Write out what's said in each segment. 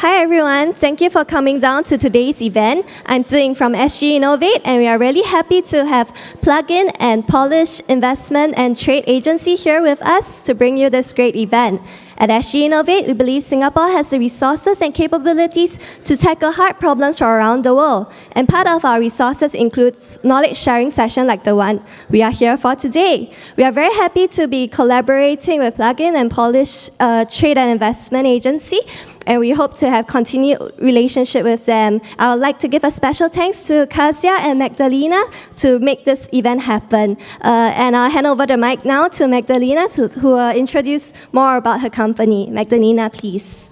Hi everyone, thank you for coming down to today's event. I'm Zing from SGInnovate, and we are really happy to have Plug-in and Polish Investment and Trade Agency here with us to bring you this great event. At SGInnovate, we believe Singapore has the resources and capabilities to tackle hard problems from around the world. And part of our resources includes knowledge sharing sessions like the one we are here for today. We are very happy to be collaborating with Plug-in and Polish Trade and Investment Agency, and we hope to have continued relationship with them. I would like to give a special thanks to Kasia and Magdalena to make this event happen. And I'll hand over the mic now to Magdalena who will introduce more about her company. Magdalena, please.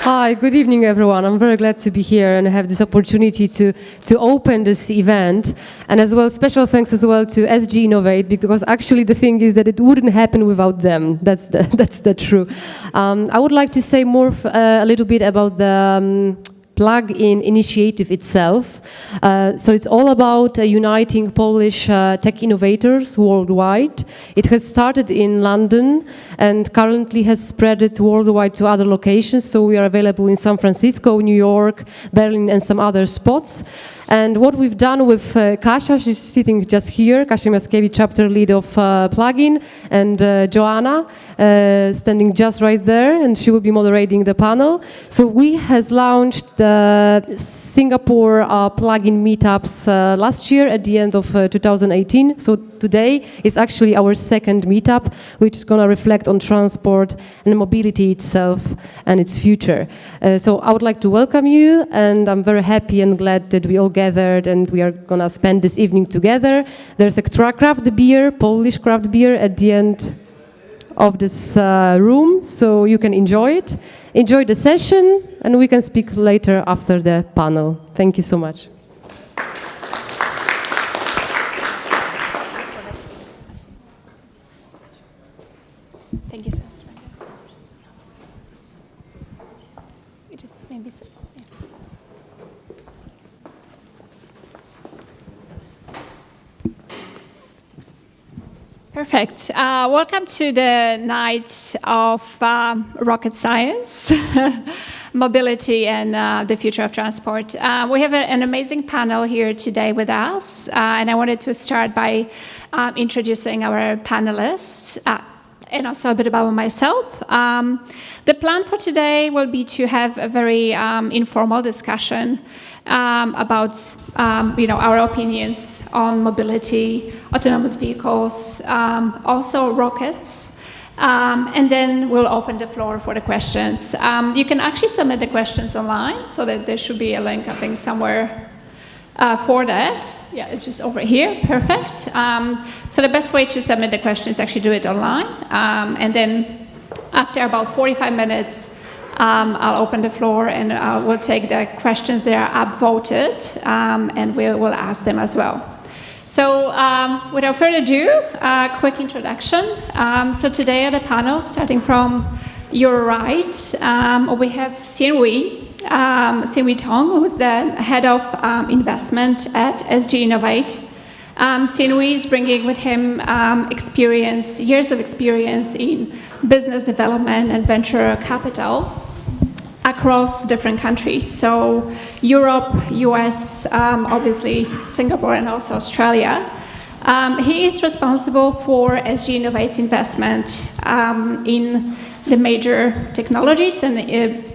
Hi, good evening, everyone. I'm very glad to be here and have this opportunity to open this event. And as well, special thanks as well to SGInnovate, because actually the thing is that it wouldn't happen without them. That's the truth. I would like to say more a little bit about the Plug-in initiative itself. So it's all about uniting Polish tech innovators worldwide. It has started in London and currently has spread it worldwide to other locations. So we are available in San Francisco, New York, Berlin, and some other spots. And what we've done with Kasia, she's sitting just here, Kasia Miaskiewicz, chapter lead of Plug-in, and Joanna, standing just right there, and she will be moderating the panel. So we has launched the Singapore Plug-in meetups last year at the end of 2018. So today is actually our second meetup, which is going to reflect on transport and mobility itself and its future. So I would like to welcome you, and I'm very happy and glad that we all gathered and we are going to spend this evening together. There's a craft beer, Polish craft beer at the end of this room, so you can enjoy it. Enjoy the session, and we can speak later after the panel. Thank you so much. Thank you so much. You just maybe sit. Yeah. Perfect. Welcome to the night of rocket science, mobility, and the future of transport. We have an amazing panel here today with us, and I wanted to start by introducing our panelists. And also a bit about myself. The plan for today will be to have a very informal discussion about our opinions on mobility, autonomous vehicles, also rockets, and then we'll open the floor for the questions. You can actually submit the questions online, so that there should be a link, I think, somewhere for that. Yeah, it's just over here. Perfect. So the best way to submit the questions is actually do it online. And then after about 45 minutes, I'll open the floor and we'll take the questions that are upvoted and we'll ask them as well. So without further ado, a quick introduction. So today at the panel, starting from your right, we have Xianwei Tong, who is the head of investment at SGInnovate. Xianwei is bringing with him years of experience in business development and venture capital across different countries. So Europe, US, obviously Singapore, and also Australia. He is responsible for SGInnovate's investment in the major technologies and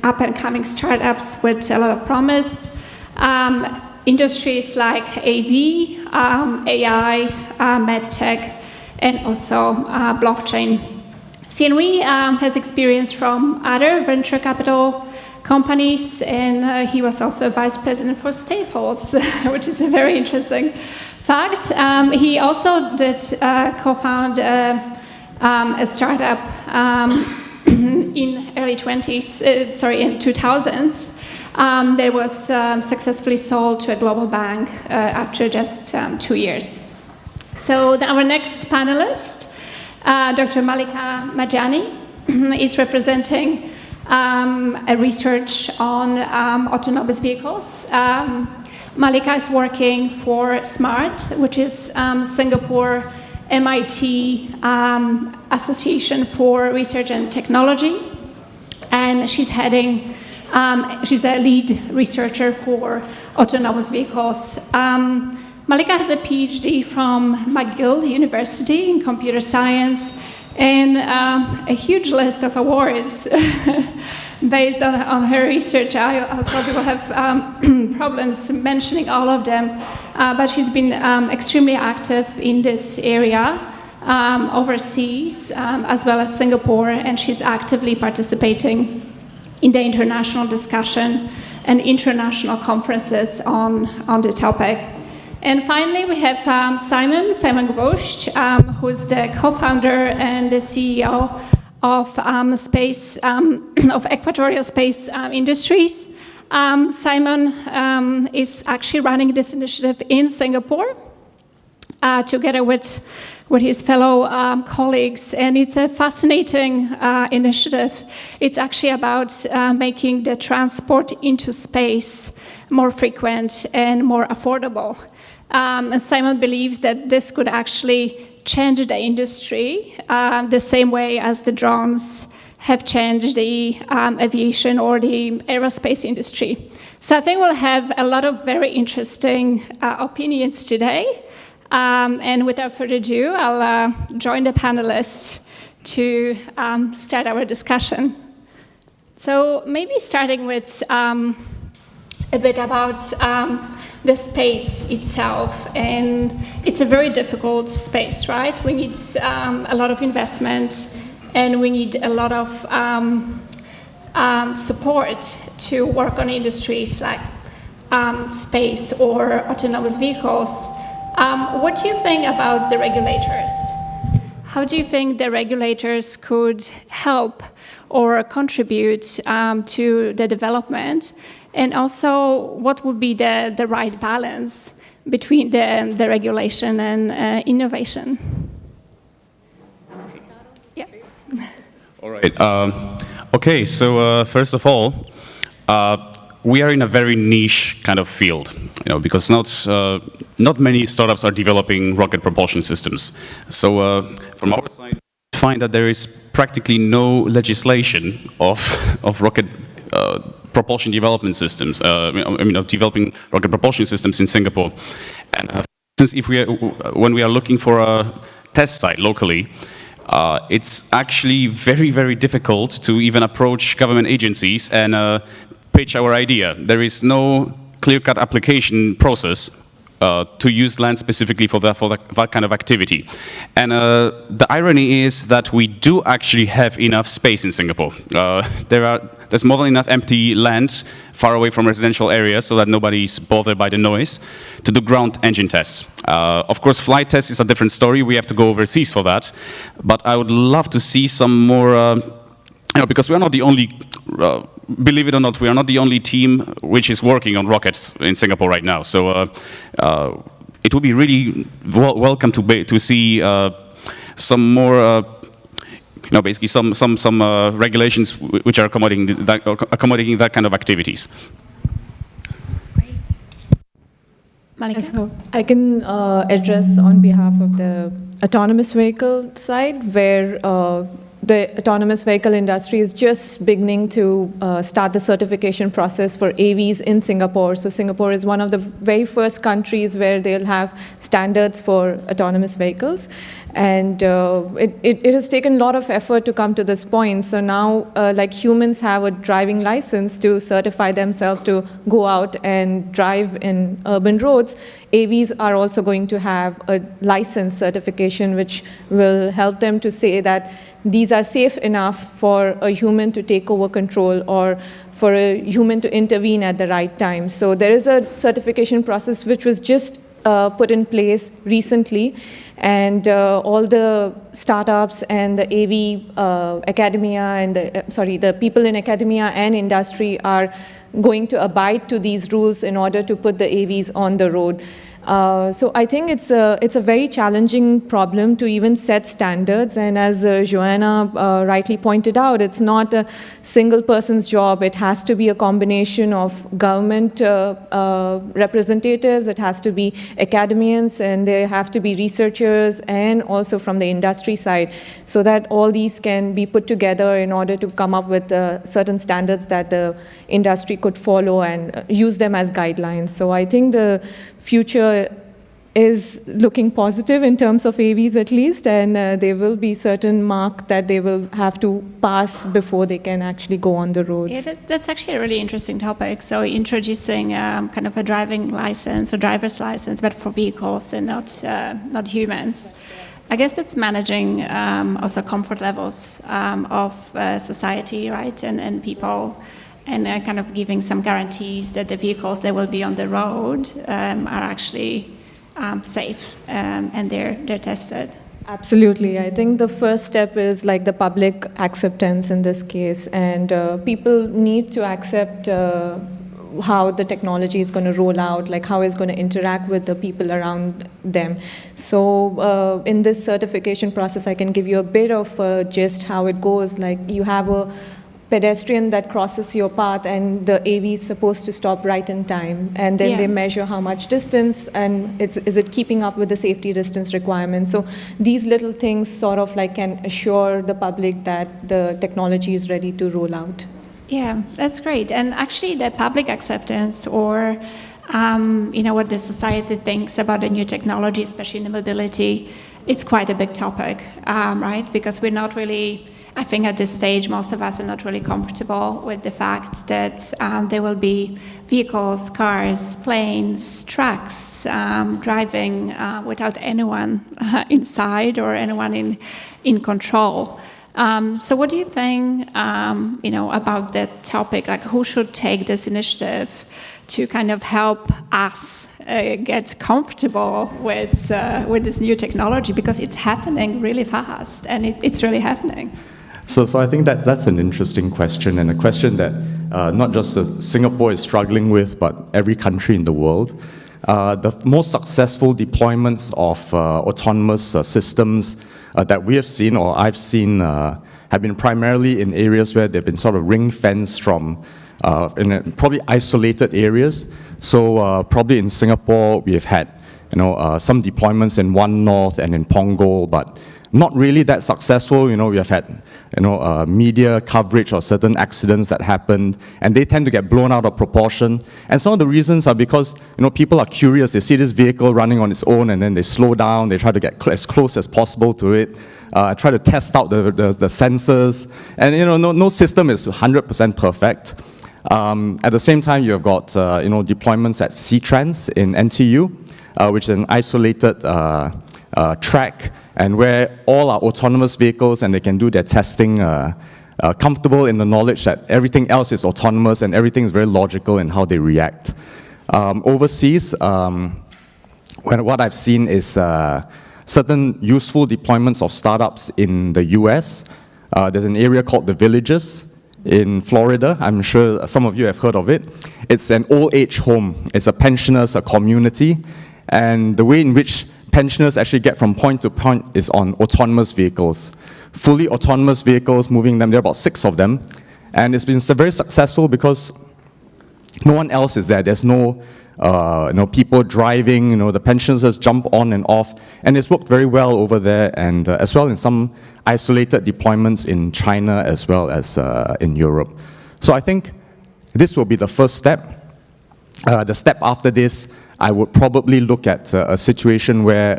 up-and-coming startups with a lot of promise. Industries like AV, AI, medtech, and also blockchain. Xianwei has experience from other venture capital companies, and he was also vice president for Staples, which is a very interesting fact. He also did co-found a startup in early 2000s, that was successfully sold to a global bank after just 2 years. So our next panelist, Dr. Malika Majani, is representing a research on autonomous vehicles. Malika is working for SMART, which is Singapore MIT Association for Research and Technology. and she's heading, she's a lead researcher for autonomous vehicles. Malika has a PhD from McGill University in computer science and a huge list of awards based on her research. I probably will have problems mentioning all of them, but she's been extremely active in this area overseas as well as Singapore, and she's actively participating in the international discussion and international conferences on the topic. And finally, we have Simon Gvosh, who's the co-founder and the CEO of of Equatorial Space Industries. Simon is actually running this initiative in Singapore together with his fellow colleagues, and it's a fascinating initiative. It's actually about making the transport into space more frequent and more affordable. And Simon believes that this could actually change the industry the same way as the drones have changed the aviation or the aerospace industry. So I think we'll have a lot of very interesting opinions today. And without further ado, I'll join the panelists to start our discussion. So maybe starting with a bit about the space itself, and it's a very difficult space, right? We need a lot of investment, and we need a lot of support to work on industries like space or autonomous vehicles. What do you think about the regulators? How do you think the regulators could help or contribute to the development? And also, what would be the right balance between the regulation and innovation? Yeah. All right. Okay, so first of all, we are in a very niche kind of field, because not many startups are developing rocket propulsion systems. So from our side, we find that there is practically no legislation of rocket propulsion development systems. Of developing rocket propulsion systems in Singapore. And since when we are looking for a test site locally, it's actually very, very difficult to even approach government agencies and pitch our idea. There is no clear-cut application process to use land specifically for that kind of activity. And the irony is that we do actually have enough space in Singapore. There's more than enough empty land far away from residential areas so that nobody's bothered by the noise to do ground engine tests. Of course, flight tests is a different story. We have to go overseas for that. But I would love to see some more, because we are not the only, believe it or not, we are not the only team which is working on rockets in Singapore right now. So it would be really welcome to see some more, basically some regulations which are accommodating that kind of activities. Great. Malika? So I can address on behalf of the autonomous vehicle side, where the autonomous vehicle industry is just beginning to start the certification process for AVs in Singapore. So Singapore is one of the very first countries where they'll have standards for autonomous vehicles. And it has taken a lot of effort to come to this point. So now, like humans have a driving license to certify themselves to go out and drive in urban roads, AVs are also going to have a license certification, which will help them to say that these are safe enough for a human to take over control or for a human to intervene at the right time. So there is a certification process which was just put in place recently, and all the startups and the AV academia and the people in academia and industry are going to abide to these rules in order to put the AVs on the road. So I think it's a very challenging problem to even set standards. And as Joanna rightly pointed out, it's not a single person's job. It has to be a combination of government representatives, it has to be academians, and there have to be researchers, and also from the industry side, so that all these can be put together in order to come up with certain standards that the industry could follow and use them as guidelines. So I think the future is looking positive in terms of AVs at least, and there will be certain mark that they will have to pass before they can actually go on the roads. Yeah, that's actually a really interesting topic. So introducing kind of a driving license or driver's license, but for vehicles and not humans. I guess that's managing also comfort levels of society, right, and people, and kind of giving some guarantees that the vehicles that will be on the road are actually safe and they're tested. Absolutely. I think the first step is like the public acceptance in this case, and people need to accept how the technology is going to roll out, like how it's going to interact with the people around them. So in this certification process, I can give you a bit of a gist how it goes. Like you have a pedestrian that crosses your path, and the AV is supposed to stop right in time, and then they measure how much distance, and is it keeping up with the safety distance requirements. So these little things sort of like can assure the public that the technology is ready to roll out. Yeah, that's great. And actually the public acceptance, or what the society thinks about the new technology, especially in mobility, it's quite a big topic, right? Because we're not really, I think at this stage, most of us are not really comfortable with the fact that there will be vehicles, cars, planes, trucks driving without anyone inside or anyone in control. So what do you think, about that topic? Like, who should take this initiative to kind of help us get comfortable with this new technology? Because it's happening really fast, and it's really happening. So I think that's an interesting question, and a question that not just Singapore is struggling with, but every country in the world. The most successful deployments of autonomous systems that we have seen, or I've seen, have been primarily in areas where they've been sort of ring-fenced from, in probably isolated areas. So probably in Singapore, we have had some deployments in One North and in Punggol, but not really that successful. We have had media coverage of certain accidents that happened, and they tend to get blown out of proportion. And some of the reasons are because people are curious. They see this vehicle running on its own, and then they slow down. They try to get as close as possible to it, try to test out the sensors. And no system is 100% perfect. At the same time, you have got deployments at C-Trans in NTU, which is an isolated track, and where all are autonomous vehicles, and they can do their testing comfortable in the knowledge that everything else is autonomous and everything is very logical in how they react. Overseas, what I've seen is certain useful deployments of startups in the US. There's an area called the Villages in Florida. I'm sure some of you have heard of it. It's an old age home. It's a pensioners, a community, and the way in which pensioners actually get from point to point is on autonomous vehicles. Fully autonomous vehicles, moving them. There are about 6 of them. And it's been very successful because no one else is there. There's no people driving. The pensioners just jump on and off. And it's worked very well over there, and as well in some isolated deployments in China as well as in Europe. So I think this will be the first step. The step after this, I would probably look at a situation where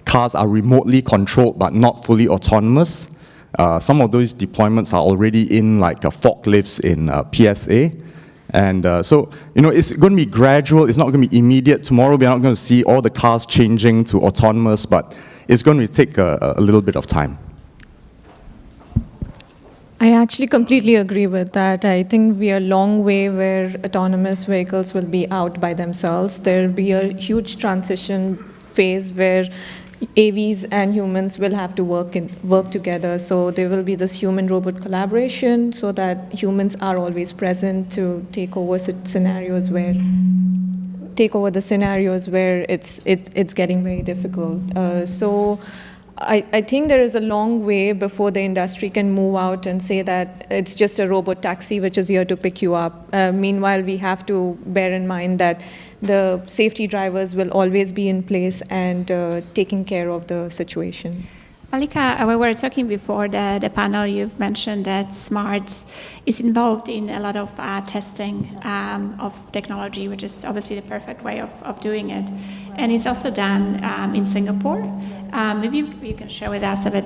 cars are remotely controlled but not fully autonomous. Some of those deployments are already in, like forklifts in PSA. And so, it's going to be gradual. It's not going to be immediate. Tomorrow, we're not going to see all the cars changing to autonomous, but it's going to take a little bit of time. I actually completely agree with that. I think we are a long way where autonomous vehicles will be out by themselves. There will be a huge transition phase where AVs and humans will have to work together. So there will be this human-robot collaboration so that humans are always present to take over scenarios where take over the scenarios where it's getting very difficult. So I think there is a long way before the industry can move out and say that it's just a robot taxi which is here to pick you up. Meanwhile, we have to bear in mind that the safety drivers will always be in place and taking care of the situation. Malika, we were talking before the panel, you've mentioned that SMART is involved in a lot of testing of technology, which is obviously the perfect way of doing it. And it's also done in Singapore. Maybe you can share with us a bit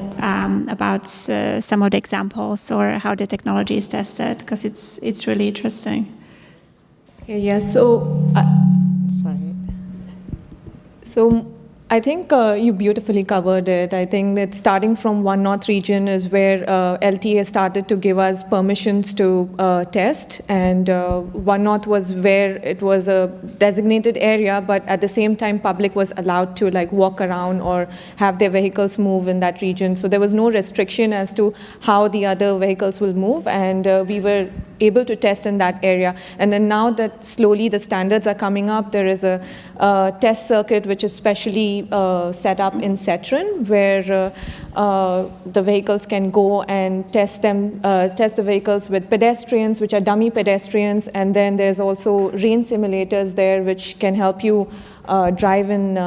about some of the examples or how the technology is tested, because it's really interesting. Yeah, so, sorry. So I think you beautifully covered it. I think that starting from One North region is where LTA started to give us permissions to test, and One North was where it was a designated area, but at the same time public was allowed to like walk around or have their vehicles move in that region. So there was no restriction as to how the other vehicles will move, and we were able to test in that area. And then now that slowly the standards are coming up, there is a test circuit which is specially set up in Setron, where the vehicles can go and test the vehicles with pedestrians, which are dummy pedestrians, and then there's also rain simulators there, which can help you drive in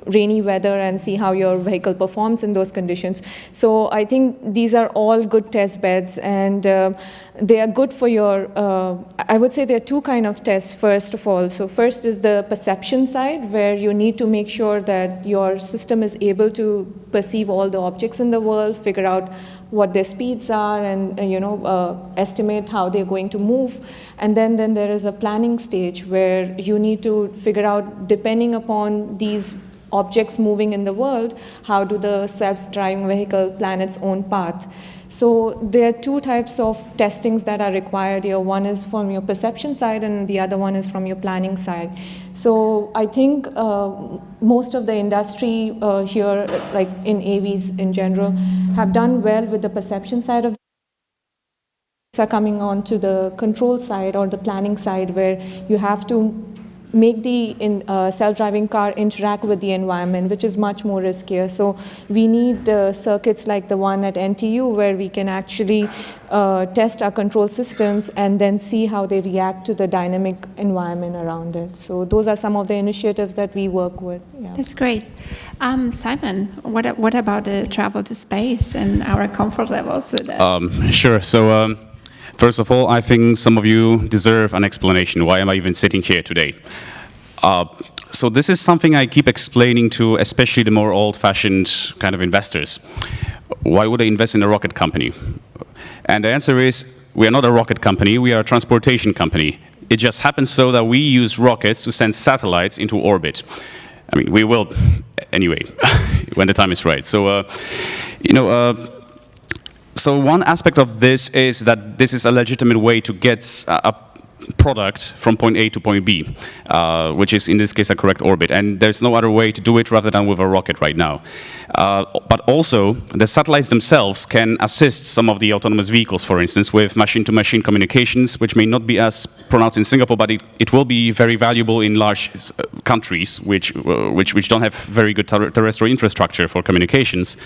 rainy weather and see how your vehicle performs in those conditions. So I think these are all good test beds, and they are good for your, I would say there are two kind of tests, first of all. So first is the perception side, where you need to make sure that your system is able to perceive all the objects in the world, figure out what their speeds are, and estimate how they're going to move. And then there is a planning stage where you need to figure out, depending upon these objects moving in the world, how do the self-driving vehicle plan its own path. So there are two types of testings that are required here. One is from your perception side, and the other one is from your planning side. So I think most of the industry here, like in AVs in general, have done well with the perception side of are coming on to the control side or the planning side, where you have to make the self-driving car interact with the environment, which is much more riskier. So we need circuits like the one at NTU, where we can actually test our control systems and then see how they react to the dynamic environment around it. So those are some of the initiatives that we work with. Yeah. That's great. Simon, what about the travel to space and our comfort levels with that? Sure. So first of all, I think some of you deserve an explanation. Why am I even sitting here today? So this is something I keep explaining to especially the more old-fashioned kind of investors. Why would I invest in a rocket company? And the answer is, we are not a rocket company, we are a transportation company. It just happens so that we use rockets to send satellites into orbit. I mean, we will anyway, when the time is right. So, so one aspect of this is that this is a legitimate way to get a product from point A to point B, which is in this case a correct orbit. And there's no other way to do it rather than with a rocket right now. But also, the satellites themselves can assist some of the autonomous vehicles, for instance, with machine-to-machine communications, which may not be as pronounced in Singapore, but it will be very valuable in large countries which don't have very good terrestrial infrastructure for communications.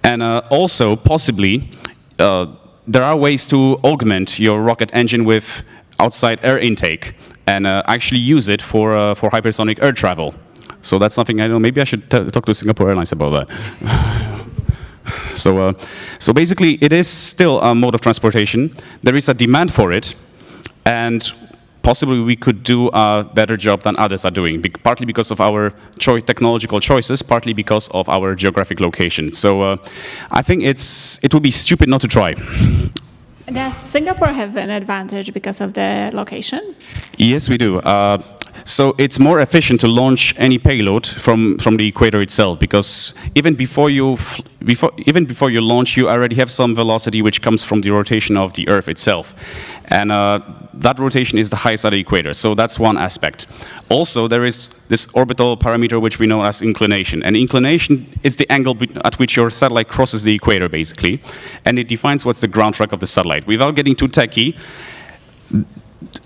And also, possibly, there are ways to augment your rocket engine with outside air intake and actually use it for hypersonic air travel. So that's something I know. Maybe I should talk to Singapore Airlines about that. So basically, it is still a mode of transportation. There is a demand for it, and possibly we could do a better job than others are doing, partly because of our technological choices, partly because of our geographic location. So I think it would be stupid not to try. Does Singapore have an advantage because of the location? Yes, we do. So it's more efficient to launch any payload from the equator itself, because even before you launch, you already have some velocity which comes from the rotation of the Earth itself, and that rotation is the highest at the equator. So that's one aspect. Also, there is this orbital parameter which we know as inclination, and inclination is the angle at which your satellite crosses the equator, basically, and it defines what's the ground track of the satellite. Without getting too techy,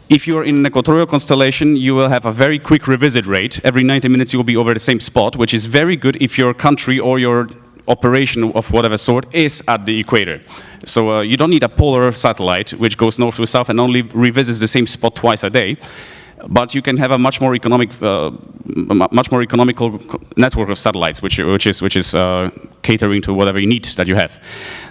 if you're in an equatorial constellation, you will have a very quick revisit rate. Every 90 minutes you will be over the same spot, which is very good if your country or your operation of whatever sort is at the equator. So you don't need a polar satellite which goes north to south and only revisits the same spot twice a day. But you can have a much more economical network of satellites, which is catering to whatever need that you have.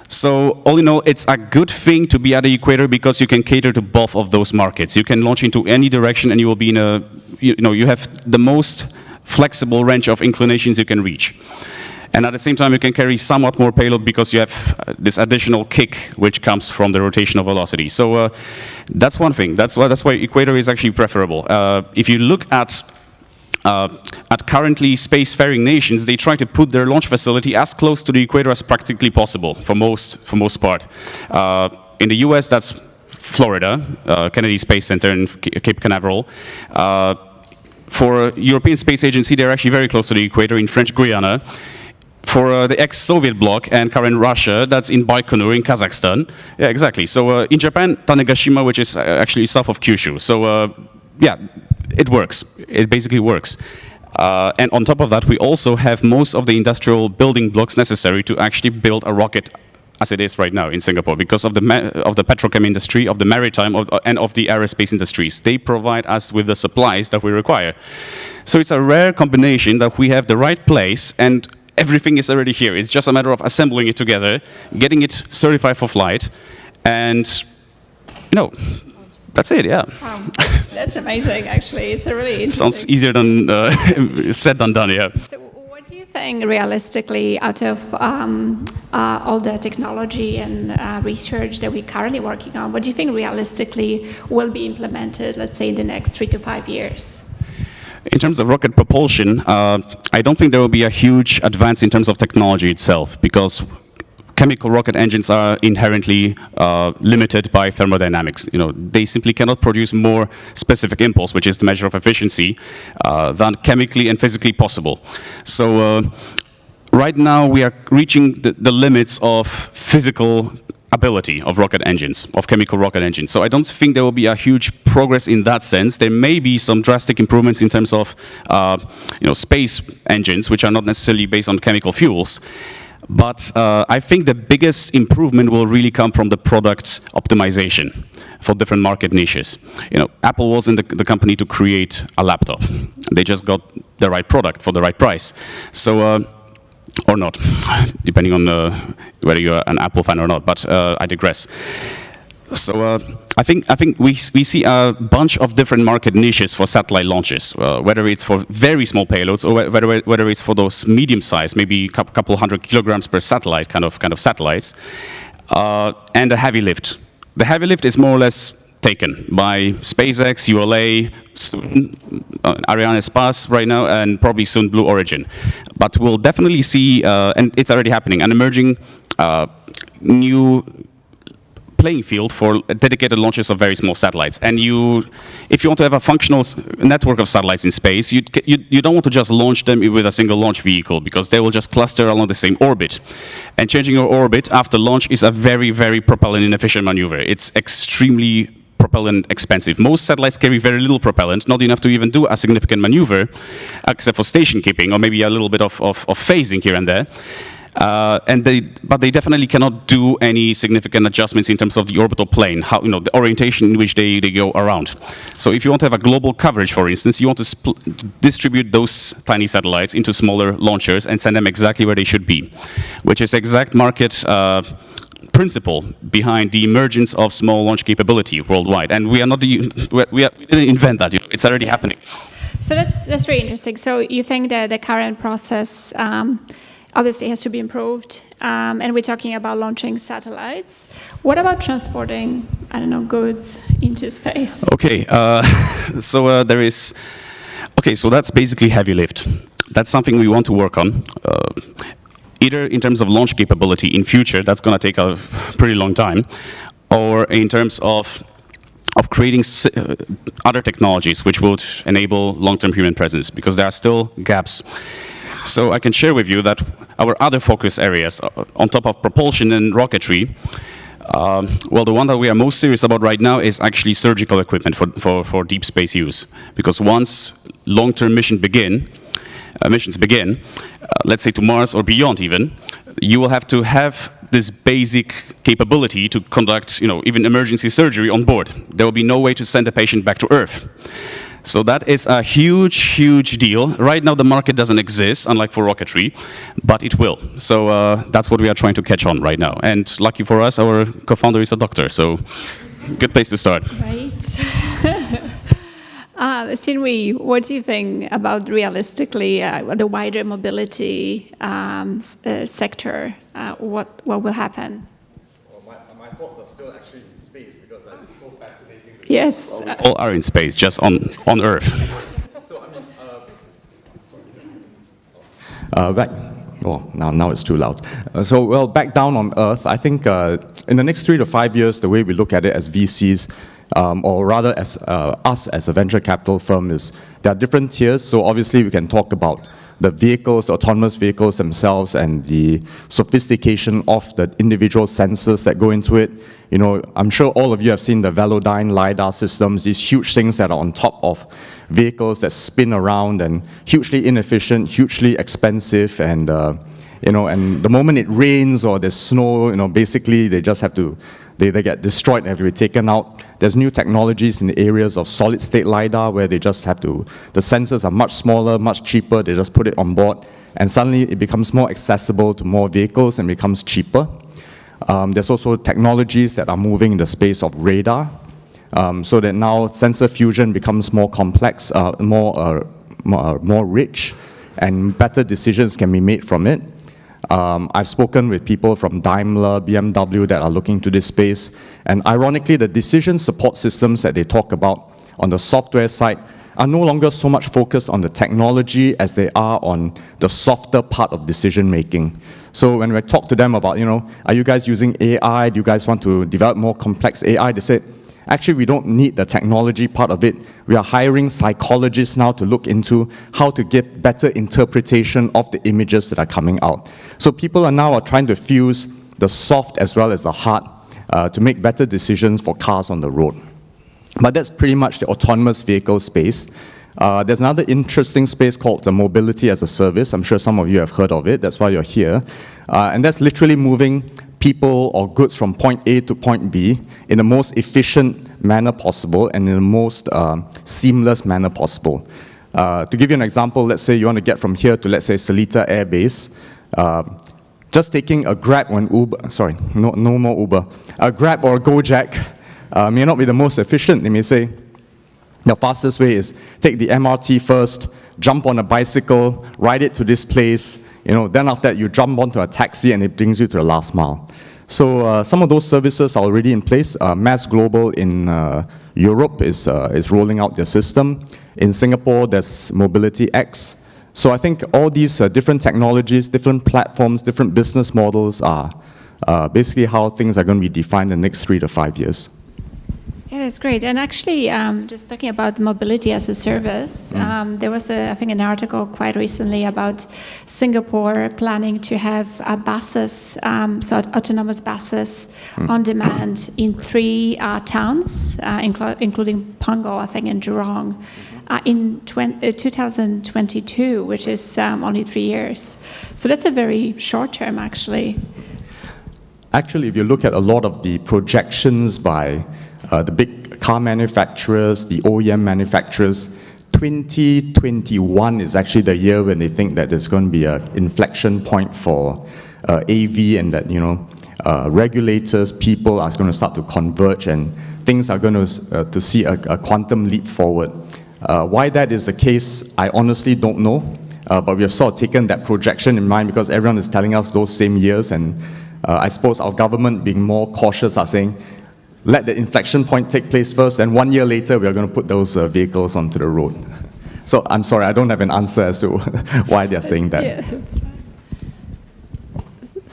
So all in all, it's a good thing to be at the equator because you can cater to both of those markets. You can launch into any direction, and you will be in a, you have the most flexible range of inclinations you can reach. And at the same time, you can carry somewhat more payload because you have this additional kick which comes from the rotational velocity. So that's one thing. That's why equator is actually preferable. If you look at currently spacefaring nations, they try to put their launch facility as close to the equator as practically possible for most part. In the US, that's Florida, Kennedy Space Center in Cape Canaveral. For European Space Agency, they're actually very close to the equator in French Guiana. For the ex-Soviet bloc and current Russia, that's in Baikonur in Kazakhstan. Yeah, exactly. So in Japan, Tanegashima, which is actually south of Kyushu. So yeah, it works. It basically works. And on top of that, we also have most of the industrial building blocks necessary to actually build a rocket as it is right now in Singapore because of the petrochem industry, of the maritime, and of the aerospace industries. They provide us with the supplies that we require. So it's a rare combination that we have the right place and everything is already here. It's just a matter of assembling it together, getting it certified for flight, and that's it. Yeah. Wow, that's amazing. Actually, it's a really interesting. Sounds easier than said than done. Yeah. So, what do you think, realistically, out of all the technology and research that we're currently working on, what do you think realistically will be implemented? Let's say in the next 3 to 5 years. In terms of rocket propulsion, I don't think there will be a huge advance in terms of technology itself, because chemical rocket engines are inherently limited by thermodynamics. They simply cannot produce more specific impulse, which is the measure of efficiency, than chemically and physically possible. So right now we are reaching the limits of physical ability of rocket engines, of chemical rocket engines. So I don't think there will be a huge progress in that sense. There may be some drastic improvements in terms of space engines, which are not necessarily based on chemical fuels. But I think the biggest improvement will really come from the product optimization for different market niches. Apple wasn't the company to create a laptop. They just got the right product for the right price. So or not, depending on whether you're an Apple fan or not, but I digress. So I think we see a bunch of different market niches for satellite launches, whether it's for very small payloads or whether it's for those medium-sized, maybe a couple 100 kilograms per satellite kind of satellites, and a heavy lift. The heavy lift is more or less taken by SpaceX, ULA, soon Arianespace right now, and probably soon Blue Origin. But we'll definitely see, and it's already happening, an emerging new playing field for dedicated launches of very small satellites. And if you want to have a functional network of satellites in space, you don't want to just launch them with a single launch vehicle, because they will just cluster along the same orbit. And changing your orbit after launch is a very, very propellant inefficient maneuver. It's extremely propellant expensive. Most satellites carry very little propellant, not enough to even do a significant maneuver, except for station keeping or maybe a little bit of phasing here and there. But they definitely cannot do any significant adjustments in terms of the orbital plane, the orientation in which they go around. So if you want to have a global coverage, for instance, you want to distribute those tiny satellites into smaller launchers and send them exactly where they should be, which is exact market principle behind the emergence of small launch capability worldwide. And we didn't invent that. It's already happening. So that's really interesting. So you think that the current process obviously has to be improved, and we're talking about launching satellites. What about transporting, goods into space? Okay, so so that's basically heavy lift. That's something we want to work on. Either in terms of launch capability in future, that's going to take a pretty long time, or in terms of creating other technologies which would enable long-term human presence, because there are still gaps. So I can share with you that our other focus areas, on top of propulsion and rocketry, Well, the one that we are most serious about right now is actually surgical equipment for deep space use. Because once long-term missions begin, let's say to Mars or beyond even, you will have to have this basic capability to conduct, even emergency surgery on board. There will be no way to send a patient back to Earth. So that is a huge, huge deal. Right now, the market doesn't exist, unlike for rocketry, but it will. So that's what we are trying to catch on right now. And lucky for us, our co-founder is a doctor, so good place to start. Right. Sinri, what do you think about realistically the wider mobility sector? What will happen? Well, my thoughts are still actually in space because it's so fascinating. Yes. All are in space, just on Earth. So, back. Oh, now it's too loud. Back down on Earth, I think in the next 3 to 5 years, the way we look at it as VCs, or rather as us as a venture capital firm, is there are different tiers. So obviously we can talk about the vehicles, the autonomous vehicles themselves, and the sophistication of the individual sensors that go into it. I'm sure all of you have seen the Velodyne LiDAR systems, these huge things that are on top of vehicles that spin around and hugely inefficient, hugely expensive, and and the moment it rains or there's snow, basically they just have to, they get destroyed and have to be taken out. There's new technologies in the areas of solid-state LiDAR where they just have to, the sensors are much smaller, much cheaper, they just put it on board, and suddenly it becomes more accessible to more vehicles and becomes cheaper. There's also technologies that are moving in the space of radar, so that now sensor fusion becomes more complex, more rich, and better decisions can be made from it. I've spoken with people from Daimler, BMW that are looking to this space, and ironically, the decision support systems that they talk about on the software side are no longer so much focused on the technology as they are on the softer part of decision making. So when we talk to them about, are you guys using AI? Do you guys want to develop more complex AI? They said, actually, we don't need the technology part of it. We are hiring psychologists now to look into how to get better interpretation of the images that are coming out. So people are now trying to fuse the soft as well as the hard to make better decisions for cars on the road. But that's pretty much the autonomous vehicle space. There's another interesting space called the mobility as a service. I'm sure some of you have heard of it. That's why you're here. And that's literally moving people or goods from point A to point B in the most efficient manner possible and in the most seamless manner possible. To give you an example, let's say you want to get from here to, let's say, Seletar Air Base. Just taking a Grab or an Uber, sorry, no more Uber. A Grab or a Gojek may not be the most efficient. They may say the fastest way is take the MRT first, jump on a bicycle, ride it to this place, then after that you jump onto a taxi and it brings you to the last mile. So some of those services are already in place. Mass Global in Europe is rolling out their system. In Singapore, there's Mobility X. So I think all these different technologies, different platforms, different business models are basically how things are going to be defined in the next 3 to 5 years. Yeah, that's great. And actually, just talking about mobility as a service, there was, I think, an article quite recently about Singapore planning to have buses, so autonomous buses on demand in 3 towns, including Punggol, I think, and Jurong, in 2022, which is only 3 years. So that's a very short term, actually. Actually, if you look at a lot of the projections by the big car manufacturers, the OEM manufacturers, 2021 is actually the year when they think that there's going to be an inflection point for AV, and that regulators, people are going to start to converge, and things are going to see a quantum leap forward. Why that is the case, I honestly don't know, but we have sort of taken that projection in mind because everyone is telling us those same years, and I suppose our government, being more cautious, are saying, let the inflection point take place first, and 1 year later, we are going to put those vehicles onto the road. So I'm sorry, I don't have an answer as to why they're saying that. Yeah.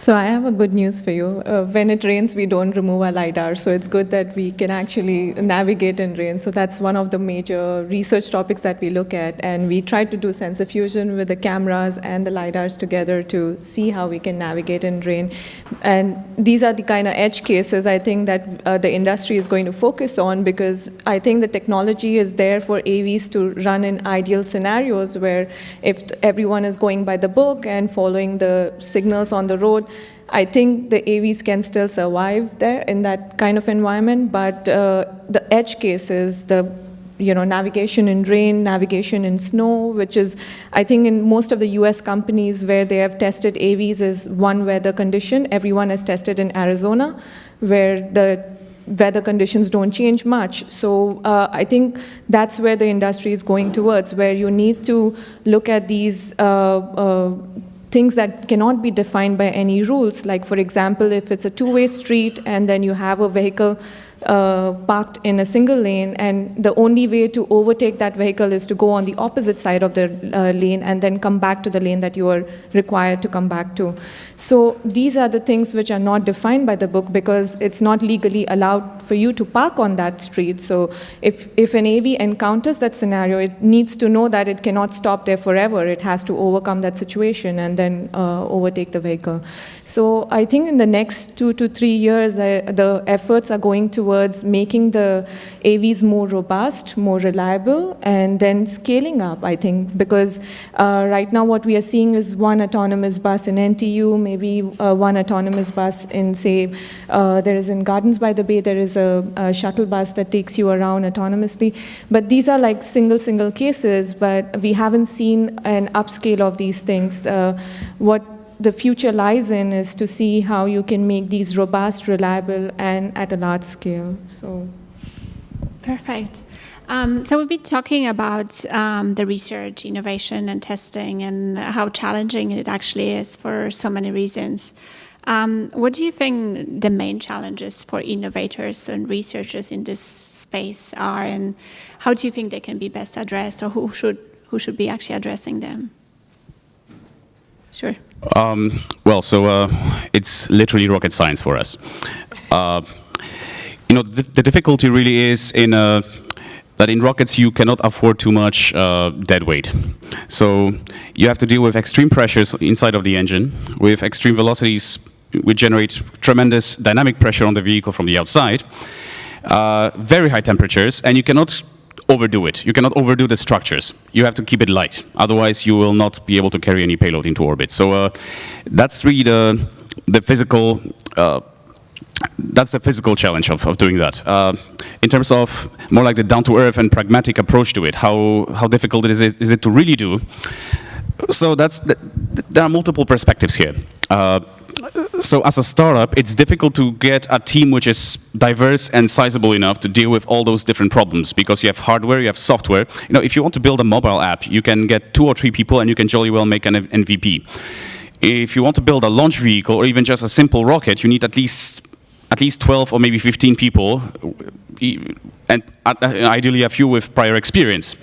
So I have a good news for you. When it rains, we don't remove our LiDAR, so it's good that we can actually navigate in rain. So that's one of the major research topics that we look at, and we try to do sensor fusion with the cameras and the LiDARs together to see how we can navigate in rain. And these are the kind of edge cases I think that the industry is going to focus on, because I think the technology is there for AVs to run in ideal scenarios where if everyone is going by the book and following the signals on the road, I think the AVs can still survive there in that kind of environment, but the edge cases, the navigation in rain, navigation in snow, which is, I think in most of the US companies where they have tested AVs is one weather condition. Everyone has tested in Arizona, where the weather conditions don't change much. So I think that's where the industry is going towards, where you need to look at these things that cannot be defined by any rules. Like, for example, if it's a two-way street and then you have a vehicle parked in a single lane, and the only way to overtake that vehicle is to go on the opposite side of the lane and then come back to the lane that you are required to come back to. So these are the things which are not defined by the book, because it's not legally allowed for you to park on that street. So if an AV encounters that scenario, it needs to know that it cannot stop there forever. It has to overcome that situation and then overtake the vehicle. So I think in the next 2 to 3 years, the efforts are going towards making the AVs more robust, more reliable, and then scaling up, I think, because right now what we are seeing is one autonomous bus in NTU, maybe one autonomous bus in, say, there is in Gardens by the Bay, there is a shuttle bus that takes you around autonomously. But these are like single cases, but we haven't seen an upscale of these things. What the future lies in is to see how you can make these robust, reliable, and at a large scale. So, perfect. So we've been talking about the research, innovation, and testing, and how challenging it actually is for so many reasons. What do you think the main challenges for innovators and researchers in this space are, and how do you think they can be best addressed, or who should be actually addressing them? Sure. It's literally rocket science for us. The difficulty really is in that in rockets you cannot afford too much dead weight. So you have to deal with extreme pressures inside of the engine, with extreme velocities which generate tremendous dynamic pressure on the vehicle from the outside, very high temperatures, and you cannot overdo it. You cannot overdo the structures. You have to keep it light. Otherwise, you will not be able to carry any payload into orbit. So that's really the physical. That's the physical challenge of doing that. In terms of more like the down-to-earth and pragmatic approach to it, how difficult is it to really do? So there are multiple perspectives here. So as a startup, it's difficult to get a team which is diverse and sizable enough to deal with all those different problems, because you have hardware, you have software. If you want to build a mobile app, you can get 2 or 3 people and you can jolly well make an MVP. If you want to build a launch vehicle or even just a simple rocket, you need at least 12 or maybe 15 people, and ideally a few with prior experience.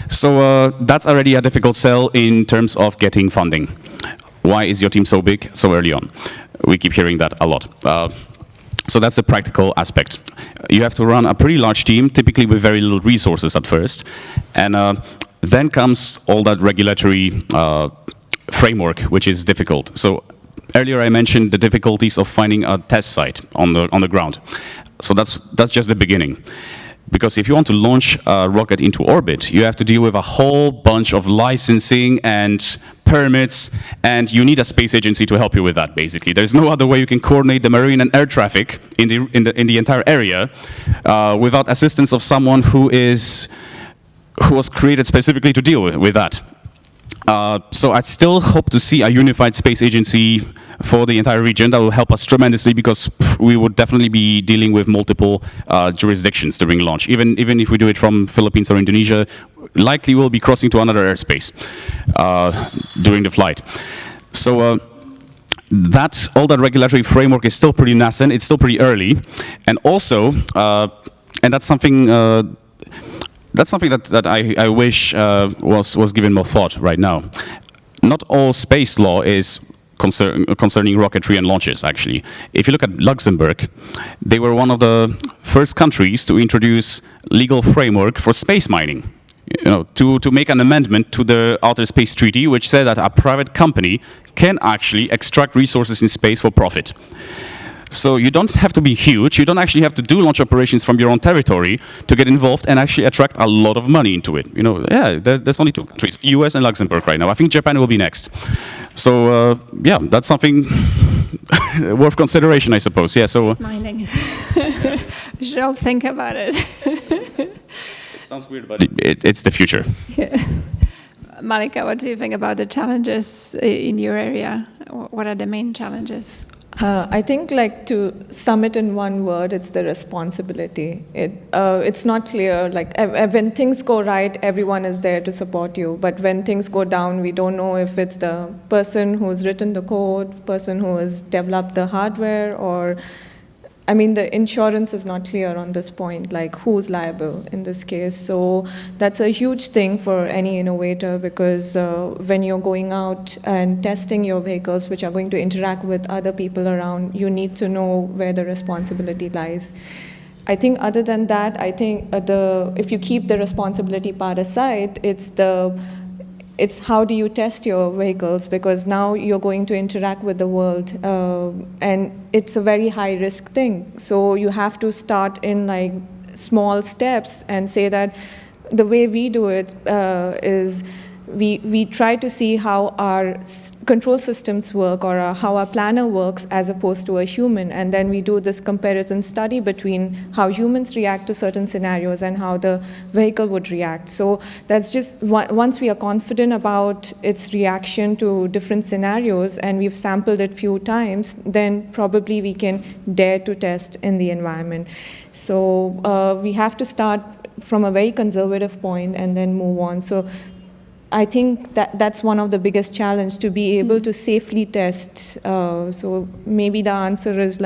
So that's already a difficult sell in terms of getting funding. Why is your team so big so early on? We keep hearing that a lot. So that's the practical aspect. You have to run a pretty large team, typically with very little resources at first. And then comes all that regulatory framework, which is difficult. So earlier I mentioned the difficulties of finding a test site on the ground. So that's just the beginning. Because if you want to launch a rocket into orbit, you have to deal with a whole bunch of licensing and permits, and you need a space agency to help you with that, basically. There's no other way you can coordinate the marine and air traffic in the entire area without assistance of someone who was created specifically to deal with that. So I still hope to see a unified space agency for the entire region. That will help us tremendously, because we would definitely be dealing with multiple jurisdictions during launch. Even if we do it from Philippines or Indonesia, likely we'll be crossing to another airspace during the flight. So all that regulatory framework is still pretty nascent. It's still pretty early, and also, and that's something. That's something that I wish was given more thought right now. Not all space law is concerning rocketry and launches, actually. If you look at Luxembourg, they were one of the first countries to introduce legal framework for space mining. To make an amendment to the Outer Space Treaty, which said that a private company can actually extract resources in space for profit. So you don't have to be huge. You don't actually have to do launch operations from your own territory to get involved and actually attract a lot of money into it. There's only 2 countries, US and Luxembourg right now. I think Japan will be next. So that's something worth consideration, I suppose. Yeah. So. Mining. We should all think about it. Sounds weird, but it's the future. Yeah. Malika, what do you think about the challenges in your area? What are the main challenges? I think, to sum it in one word, it's the responsibility. It's not clear. When things go right, everyone is there to support you. But when things go down, we don't know if it's the person who's written the code, person who has developed the hardware, or the insurance is not clear on this point, who's liable in this case. So that's a huge thing for any innovator, because when you're going out and testing your vehicles, which are going to interact with other people around, you need to know where the responsibility lies. I think other than that, if you keep the responsibility part aside, it's how do you test your vehicles, because now you're going to interact with the world, and it's a very high-risk thing. So you have to start in small steps and say that the way we do it is we try to see how our control systems work, or how our planner works as opposed to a human, and then we do this comparison study between how humans react to certain scenarios and how the vehicle would react. So that's just once we are confident about its reaction to different scenarios and we've sampled it few times, then probably we can dare to test in the environment. So we have to start from a very conservative point and then move on. So I think that's one of the biggest challenges, to be able to safely test. So maybe the answer is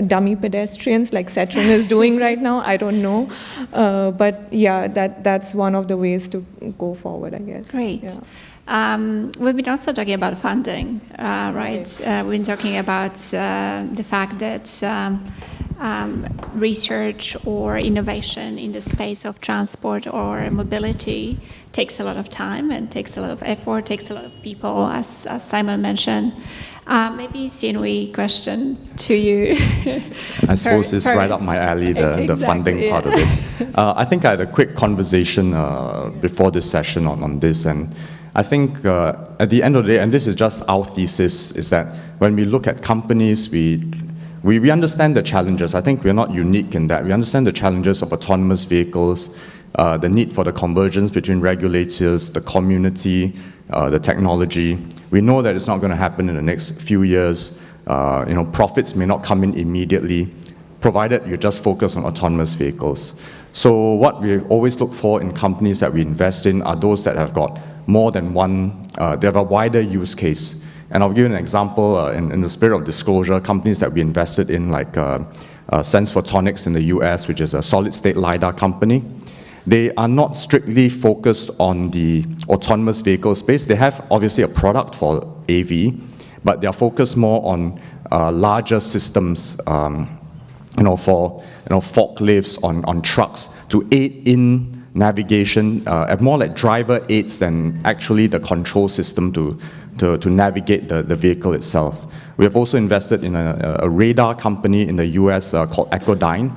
dummy pedestrians, like Cetron is doing right now. I don't know. But yeah, that's one of the ways to go forward, I guess. Great. Yeah. We've been also talking about funding, right? We've been talking about the fact that research or innovation in the space of transport or mobility takes a lot of time and takes a lot of effort, takes a lot of people, as Simon mentioned. Maybe Sienui, question to you. I suppose it's right up my alley, the funding part of it. I think I had a quick conversation before this session on this, and I think at the end of the day, and this is just our thesis, is that when we look at companies, we understand the challenges. I think we're not unique in that. We understand the challenges of autonomous vehicles, the need for the convergence between regulators, the community, the technology. We know that it's not going to happen in the next few years. Profits may not come in immediately, provided you just focus on autonomous vehicles. So what we always look for in companies that we invest in are those that have got more than one, they have a wider use case. And I'll give you an example in the spirit of disclosure. Companies that we invested in, like Sense Photonics in the US, which is a solid-state LiDAR company. They are not strictly focused on the autonomous vehicle space. They have obviously a product for AV, but they are focused more on larger systems, for forklifts on trucks to aid in navigation, more like driver aids than actually the control system to navigate the vehicle itself. We have also invested in a radar company in the US called Echodyne.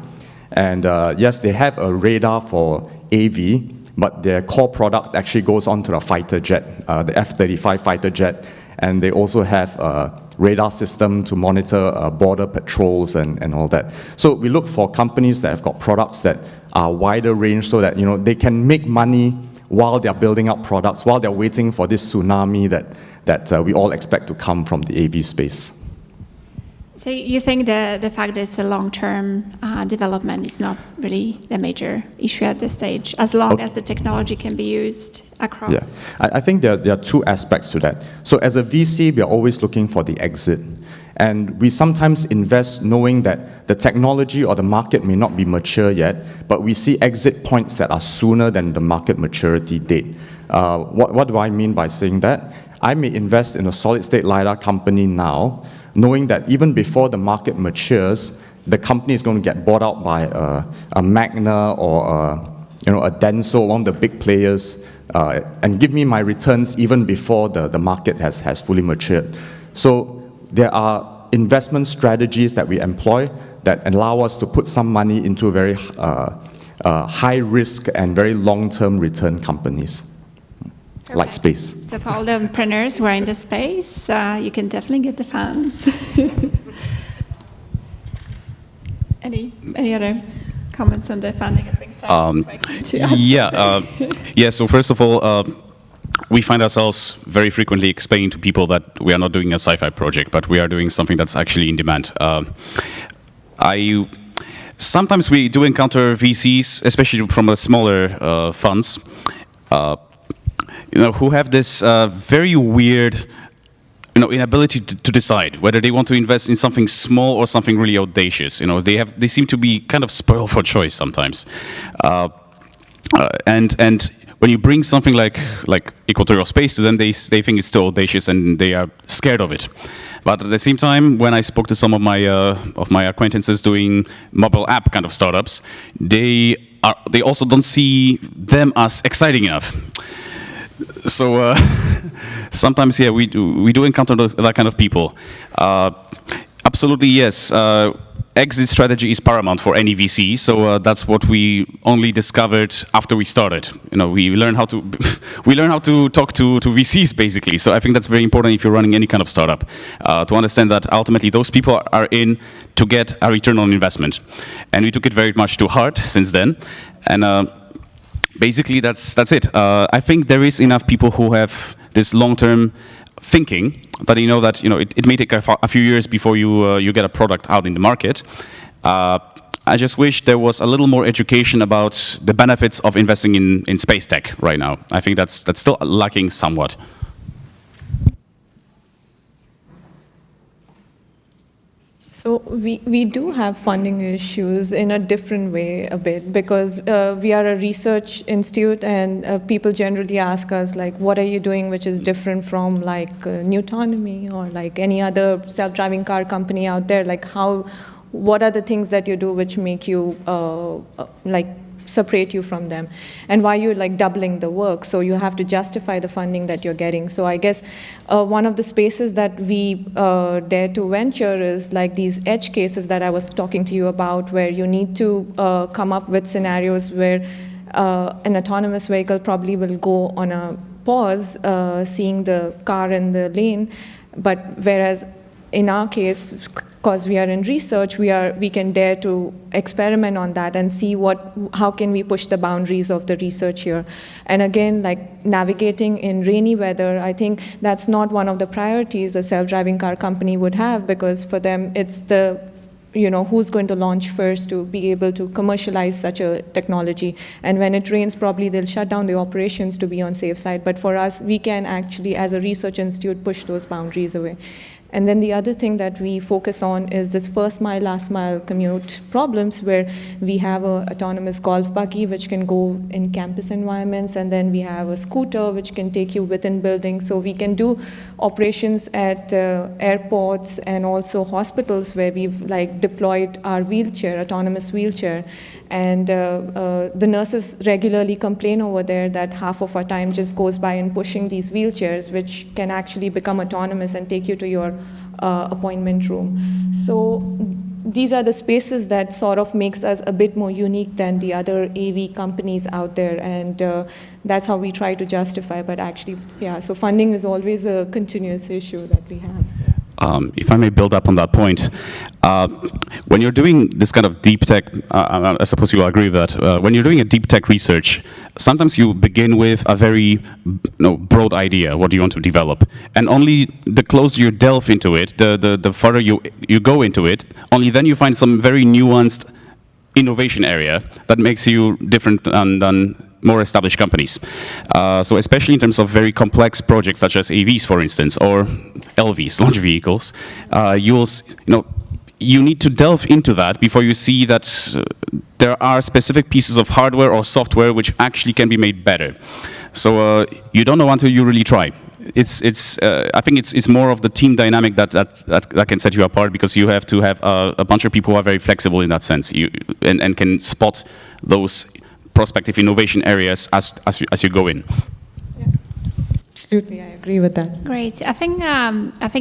And yes, they have a radar for AV, but their core product actually goes onto the fighter jet, the F-35 fighter jet. And they also have a radar system to monitor border patrols and all that. So we look for companies that have got products that are wider range so that they can make money while they're building up products, while they're waiting for this tsunami that we all expect to come from the AV space. So you think the fact that it's a long-term development is not really the major issue at this stage, as long as the technology can be used across? Yeah, I think there are two aspects to that. So as a VC, we are always looking for the exit. And we sometimes invest knowing that the technology or the market may not be mature yet, but we see exit points that are sooner than the market maturity date. What do I mean by saying that? I may invest in a solid-state LiDAR company now, knowing that even before the market matures, the company is going to get bought out by a Magna or a Denso, one of the big players, and give me my returns even before the market has fully matured. So there are investment strategies that we employ that allow us to put some money into very high risk and very long-term return companies, like space. So for all the entrepreneurs who are in the space, you can definitely get the funds. Any other comments on the funding and things? Yeah. So first of all, we find ourselves very frequently explaining to people that we are not doing a sci-fi project, but we are doing something that's actually in demand. Sometimes we do encounter VCs, especially from the smaller funds, who have this very weird inability to decide whether they want to invest in something small or something really audacious. They seem to be kind of spoiled for choice sometimes. And when you bring something like equatorial space to them, they think it's too audacious and they are scared of it. But at the same time, when I spoke to some of my acquaintances doing mobile app kind of startups, they also don't see them as exciting enough. So sometimes, yeah, we do encounter that kind of people. Absolutely, yes. Exit strategy is paramount for any VC. So that's what we only discovered after we started. We learn how to talk to VCs basically. So I think that's very important if you're running any kind of startup, to understand that ultimately those people are in to get a return on investment, and we took it very much to heart since then. And basically, that's it. I think there is enough people who have this long-term thinking that it may take a few years before you get a product out in the market. I just wish there was a little more education about the benefits of investing in space tech right now. I think that's still lacking somewhat. So we do have funding issues in a different way a bit, because we are a research institute, and people generally ask us, like, what are you doing which is different from like Newtonomy or like any other self-driving car company out there? Like, what are the things that you do which make you separate you from them, and why you're like doubling the work? So you have to justify the funding that you're getting. So I guess one of the spaces that we dare to venture is like these edge cases that I was talking to you about, where you need to come up with scenarios where an autonomous vehicle probably will go on a pause, seeing the car in the lane, but whereas in our case, because we are in research, we can dare to experiment on that and see how can we push the boundaries of the research here. And again, like navigating in rainy weather, I think that's not one of the priorities a self-driving car company would have, because for them it's who's going to launch first to be able to commercialize such a technology. And when it rains, probably they'll shut down the operations to be on safe side. But for us, we can actually, as a research institute, push those boundaries away. And then the other thing that we focus on is this first mile, last mile commute problems, where we have an autonomous golf buggy which can go in campus environments, and then we have a scooter which can take you within buildings. So we can do operations at airports and also hospitals, where we've like deployed our wheelchair, autonomous wheelchair. And the nurses regularly complain over there that half of our time just goes by in pushing these wheelchairs, which can actually become autonomous and take you to your appointment room. So these are the spaces that sort of makes us a bit more unique than the other AV companies out there, and that's how we try to justify. But actually, yeah, so funding is always a continuous issue that we have. If I may build up on that point, when you're doing this kind of deep tech, I suppose you will agree with that, when you're doing a deep tech research, sometimes you begin with a very broad idea, what do you want to develop, and only the closer you delve into it, the further you go into it, only then you find some very nuanced innovation area that makes you different than more established companies. So especially in terms of very complex projects such as AVs, for instance, or LVs, launch vehicles, you need to delve into that before you see that there are specific pieces of hardware or software which actually can be made better. So you don't know until you really try. I think it's more of the team dynamic that can set you apart, because you have to have a bunch of people who are very flexible in that sense, and can spot those prospective innovation areas as you go in. Absolutely, I agree with that. Great. I think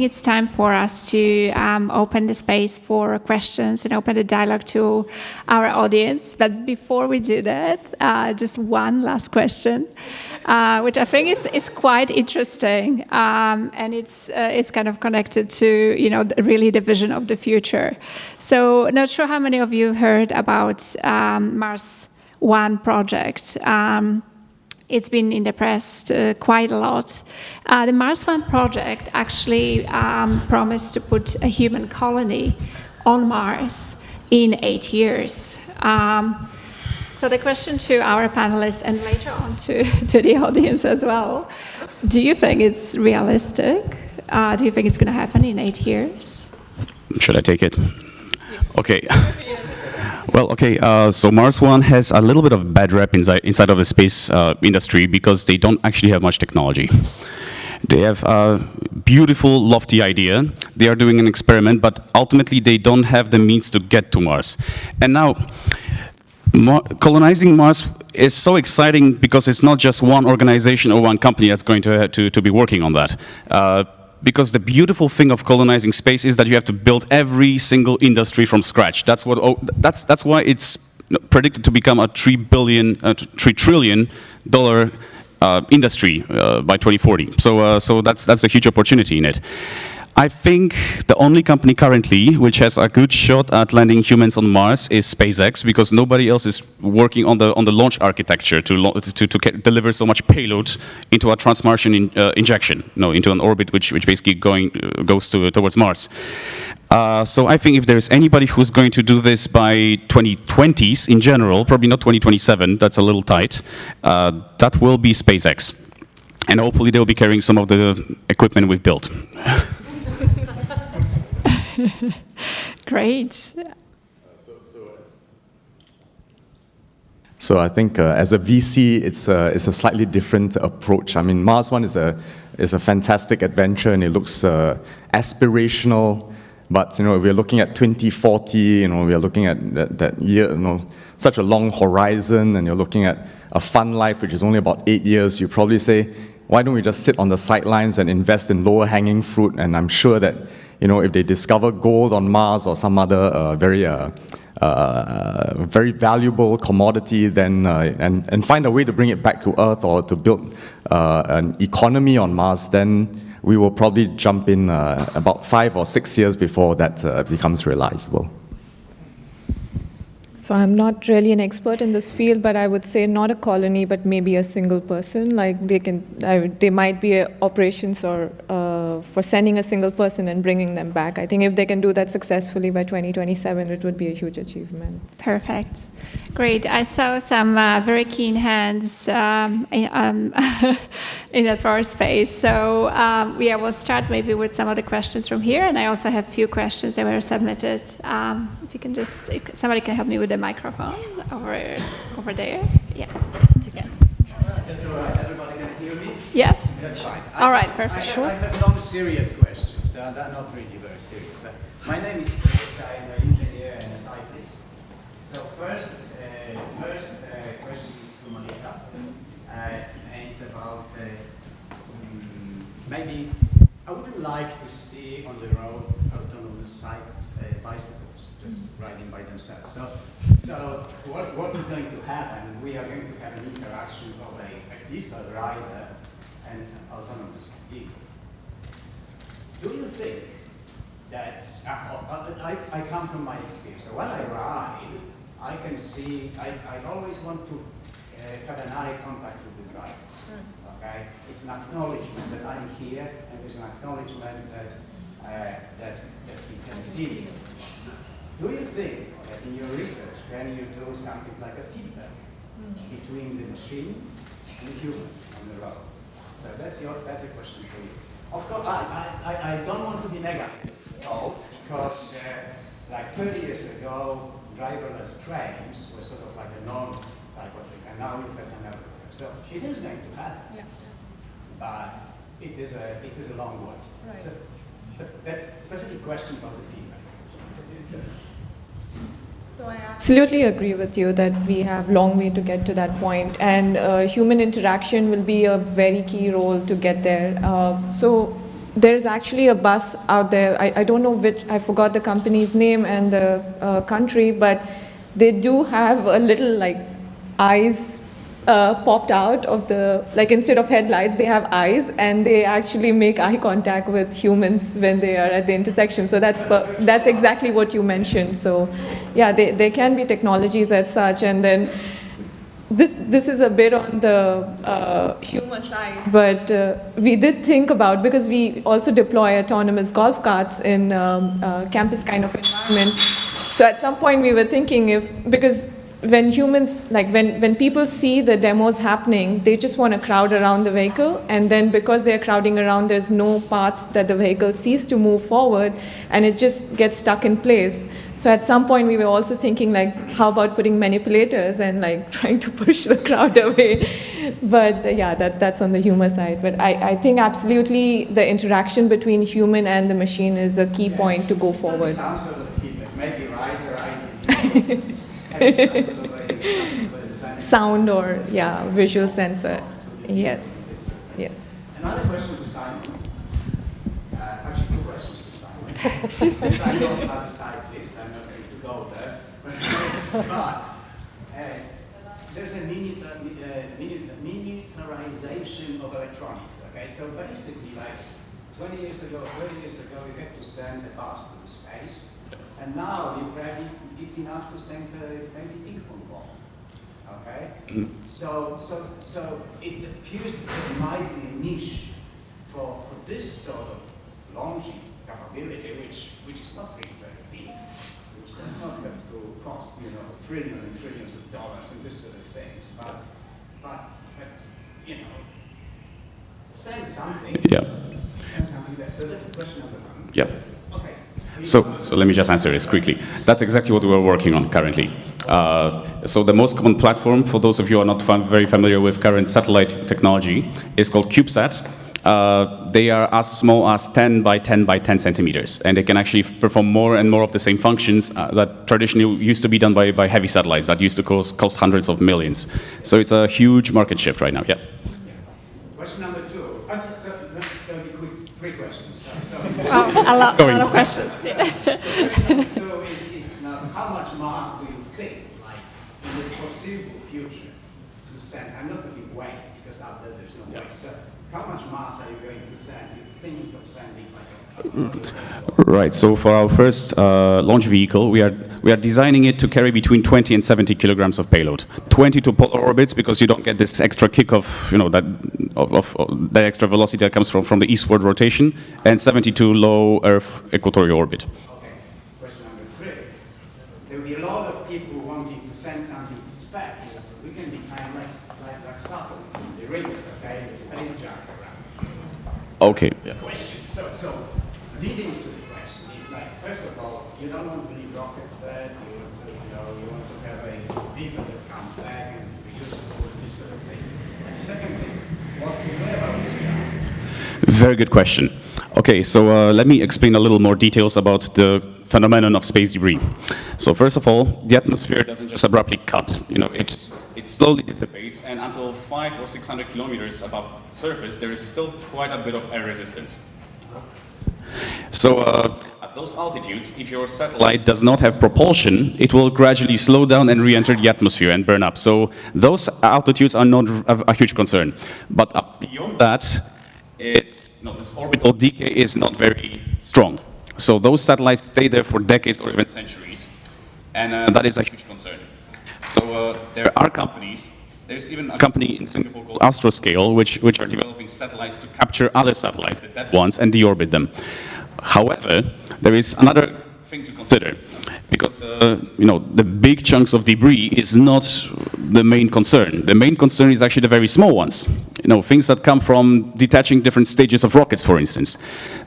it's time for us to open the space for questions and open the dialogue to our audience. But before we do that, just one last question, which I think is quite interesting, and it's kind of connected to really the vision of the future. So, not sure how many of you heard about Mars One project. It's been in the press quite a lot. The Mars One project actually promised to put a human colony on Mars in 8 years. So the question to our panelists, and later on to the audience as well, do you think it's realistic? Do you think it's going to happen in 8 years? Should I take it? Yes. Okay. Well, okay, so Mars One has a little bit of bad rep inside of the space industry, because they don't actually have much technology. They have a beautiful, lofty idea. They are doing an experiment, but ultimately they don't have the means to get to Mars. And now, colonizing Mars is so exciting because it's not just one organization or one company that's going to be working on that. Because the beautiful thing of colonizing space is that you have to build every single industry from scratch. That's why it's predicted to become a $3 trillion industry by 2040. So that's a huge opportunity in it. I think the only company currently which has a good shot at landing humans on Mars is SpaceX, because nobody else is working on the launch architecture to deliver so much payload into a trans-Martian injection, into an orbit which basically goes towards Mars. So I think if there's anybody who's going to do this by 2020s in general, probably not 2027, that's a little tight, that will be SpaceX. And hopefully they'll be carrying some of the equipment we've built. Great. So I think as a VC, it's a slightly different approach. I mean, Mars One is a fantastic adventure, and it looks aspirational. But we're looking at 2040. We're looking at that year. Such a long horizon, and you're looking at a fun life, which is only about 8 years. You probably say, why don't we just sit on the sidelines and invest in lower hanging fruit? And I'm sure that if they discover gold on Mars or some other very valuable commodity, then and find a way to bring it back to Earth, or to build an economy on Mars, then we will probably jump in about 5 or 6 years before that becomes realizable. So I'm not really an expert in this field, but I would say not a colony, but maybe a single person. Like they might be operations or for sending a single person and bringing them back. I think if they can do that successfully by 2027, it would be a huge achievement. Perfect. Great. I saw some very keen hands in the first phase. So we'll start maybe with some of the questions from here, and I also have a few questions that were submitted. If you can if somebody can help me with the microphone over there. Yeah. That's all right. Everybody can hear me? Yeah. That's fine. All right. Perfect. I have non-serious questions. They're not really very serious. My name is Chris. I'm an engineer and a cyclist. So first question is to Monica, and it's about maybe I would like to see on the road autonomous bicycles just riding by themselves. So what is going to happen? We are going to have an interaction of a physical rider and an autonomous vehicle. Do you think that I come from my experience? So when I ride, I can see. I always want to have an eye contact with the driver. Okay, it's an acknowledgement that I'm here, and there's an acknowledgement that he can see me. Do you think that in your research can you do something like a feedback between the machine and the human on the road? So that's a question for you. Of course, I don't want to be negative, no, because like 30 years ago, driverless trains were sort of like a norm, like what we can now look at an everywhere. So it is going to happen. Yeah. But it is a long way. Right. So, but that's a specific question about the feedback. So I absolutely agree with you that we have long way to get to that point, and human interaction will be a very key role to get there. So there's actually a bus out there. I don't know which, I forgot the company's name and the country, but they do have a little like eyes popped out of the, like instead of headlights, they have eyes, and they actually make eye contact with humans when they are at the intersection. So that's exactly what you mentioned. So yeah, there can be technologies as such, and then this is a bit on the humor side, but we did think about, because we also deploy autonomous golf carts in campus kind of environment. So at some point we were thinking because when humans, like when people see the demos happening, they just want to crowd around the vehicle, and then because they're crowding around, there's no path that the vehicle sees to move forward, and it just gets stuck in place. So at some point we were also thinking like, how about putting manipulators and like trying to push the crowd away? But yeah, that's on the humor side. But I think absolutely the interaction between human and the machine is a key point to go forward. Some sort of feedback, maybe right or right. Sound or visual sensor. Yes. Another question to Simon. Actually, two questions to Simon. Simon has a side list. I'm not going to go there, but there's a miniaturization of electronics. Okay, so basically, like 20 years ago, 30 years ago, you had to send a bus to the space. And now it's enough to send maybe ping pong ball. Okay? So it appears that there might be a niche for this sort of launching capability, which is not really very big, which does not have to cost trillions and trillions of dollars and this sort of things. But send something. Yeah. Send something there. So that's question number one. Yeah. Okay. So let me just answer this quickly. That's exactly what we're working on currently. So the most common platform, for those of you who are not very familiar with current satellite technology, is called CubeSat. They are as small as 10 by 10 by 10 centimeters, and they can actually perform more and more of the same functions that traditionally used to be done by heavy satellites that used to cost hundreds of millions. So it's a huge market shift right now. Yeah. Question number two. There'll be quick, three questions. A lot of questions. Question number two is now, how much mass do you think, like in the foreseeable future, to send? I'm not looking weight, because out there there's no weight. So how much mass are you going to send? You think of sending like Right. So for our first launch vehicle, we are designing it to carry between 20 and 70 kilograms of payload. 20 to polar orbits, because you don't get this extra kick of that extra velocity that comes from the eastward rotation, and 70 to low Earth equatorial orbit. Okay. Question number three. There will be a lot of people wanting to send something to space. We can be kind of like satellites, the rings, okay, the space junk around. Okay. Yeah. Question. So leading to the question is like, first of all, you don't want to leave rockets there. You want to have a vehicle that comes back and is useful, this sort of thing. And the second thing, what do you know about this job? Very good question. Okay, so let me explain a little more details about the phenomenon of space debris. So first of all, the atmosphere doesn't just abruptly cut. It slowly dissipates, and until 500 or 600 kilometers above the surface, there is still quite a bit of air resistance. So at those altitudes, if your satellite does not have propulsion, it will gradually slow down and re-enter the atmosphere and burn up. So those altitudes are not a huge concern. But beyond that, this orbital decay is not very strong. So those satellites stay there for decades or even centuries. And that is a huge concern. So there are companies, there's even a company in Singapore called Astroscale, which are developing satellites to capture other satellites, the dead ones, and deorbit them. However, there is another thing to consider, because the big chunks of debris is not the main concern. The main concern is actually the very small ones. Things that come from detaching different stages of rockets, for instance.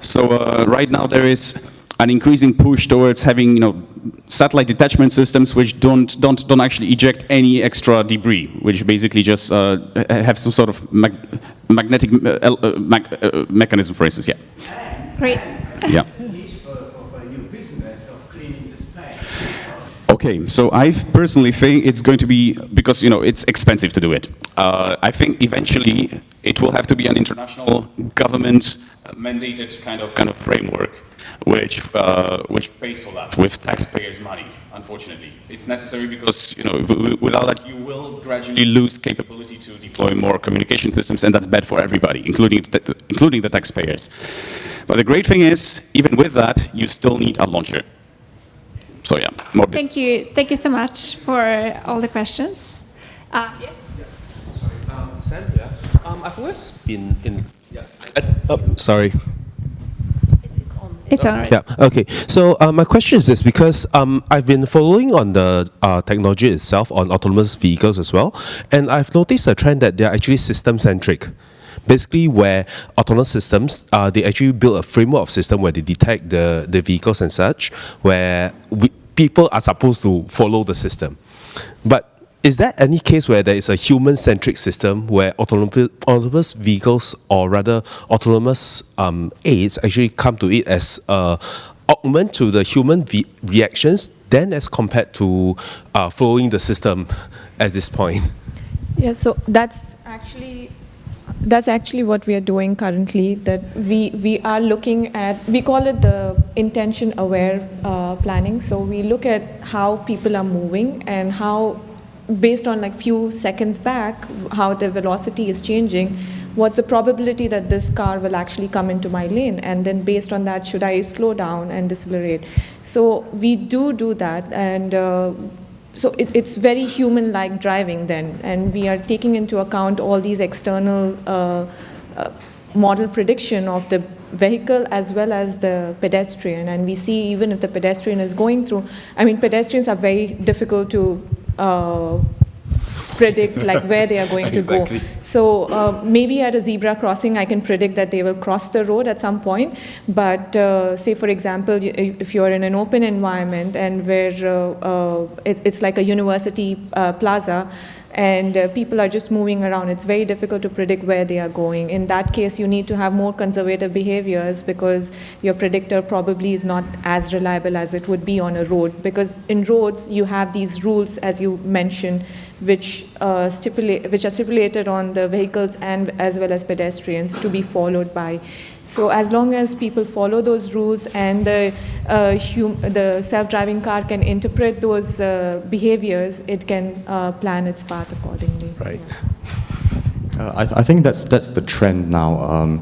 So right now there is an increasing push towards having satellite detachment systems which don't actually eject any extra debris, which basically just have some sort of magnetic mechanism, for instance. Yeah. Great. Yeah. For a new business of cleaning the space. Okay, so I personally think it's going to be, because it's expensive to do it. I think eventually it will have to be an international government mandated kind of framework, which pays for that with taxpayers' money. Unfortunately, it's necessary because without that you will gradually lose capability to deploy more communication systems, and that's bad for everybody, including the taxpayers. But the great thing is, even with that, you still need a launcher. So yeah, more. Thank you so much for all the questions. Yes. Sorry, Sam here. I've always been in. Yeah. Sorry. It's all right. Yeah. Okay. So my question is this, because I've been following on the technology itself on autonomous vehicles as well, and I've noticed a trend that they're actually system-centric. Basically, where autonomous systems, they actually build a framework of system where they detect the vehicles and such, where people are supposed to follow the system. But is there any case where there is a human-centric system where autonomous vehicles, or rather autonomous aids, actually come to it as augment to the human reactions, then as compared to following the system at this point? Yeah, so that's actually what we are doing currently, that we are looking at, we call it the intention-aware planning. So we look at how people are moving and how, based on like few seconds back, how the velocity is changing, what's the probability that this car will actually come into my lane, and then based on that, should I slow down and decelerate? So we do that, and so it's very human-like driving then, and we are taking into account all these external model prediction of the vehicle as well as the pedestrian, and we see even if the pedestrian is going through, pedestrians are very difficult to predict like where they are going to Exactly. go. So maybe at a zebra crossing, I can predict that they will cross the road at some point. But say, for example, if you're in an open environment and where it's like a university plaza, and people are just moving around, it's very difficult to predict where they are going. In that case, you need to have more conservative behaviors, because your predictor probably is not as reliable as it would be on a road. Because in roads, you have these rules, as you mentioned, which are stipulated on the vehicles and as well as pedestrians to be followed by. So as long as people follow those rules and the self-driving car can interpret those behaviors, it can plan its path accordingly. Right. I think that's the trend now.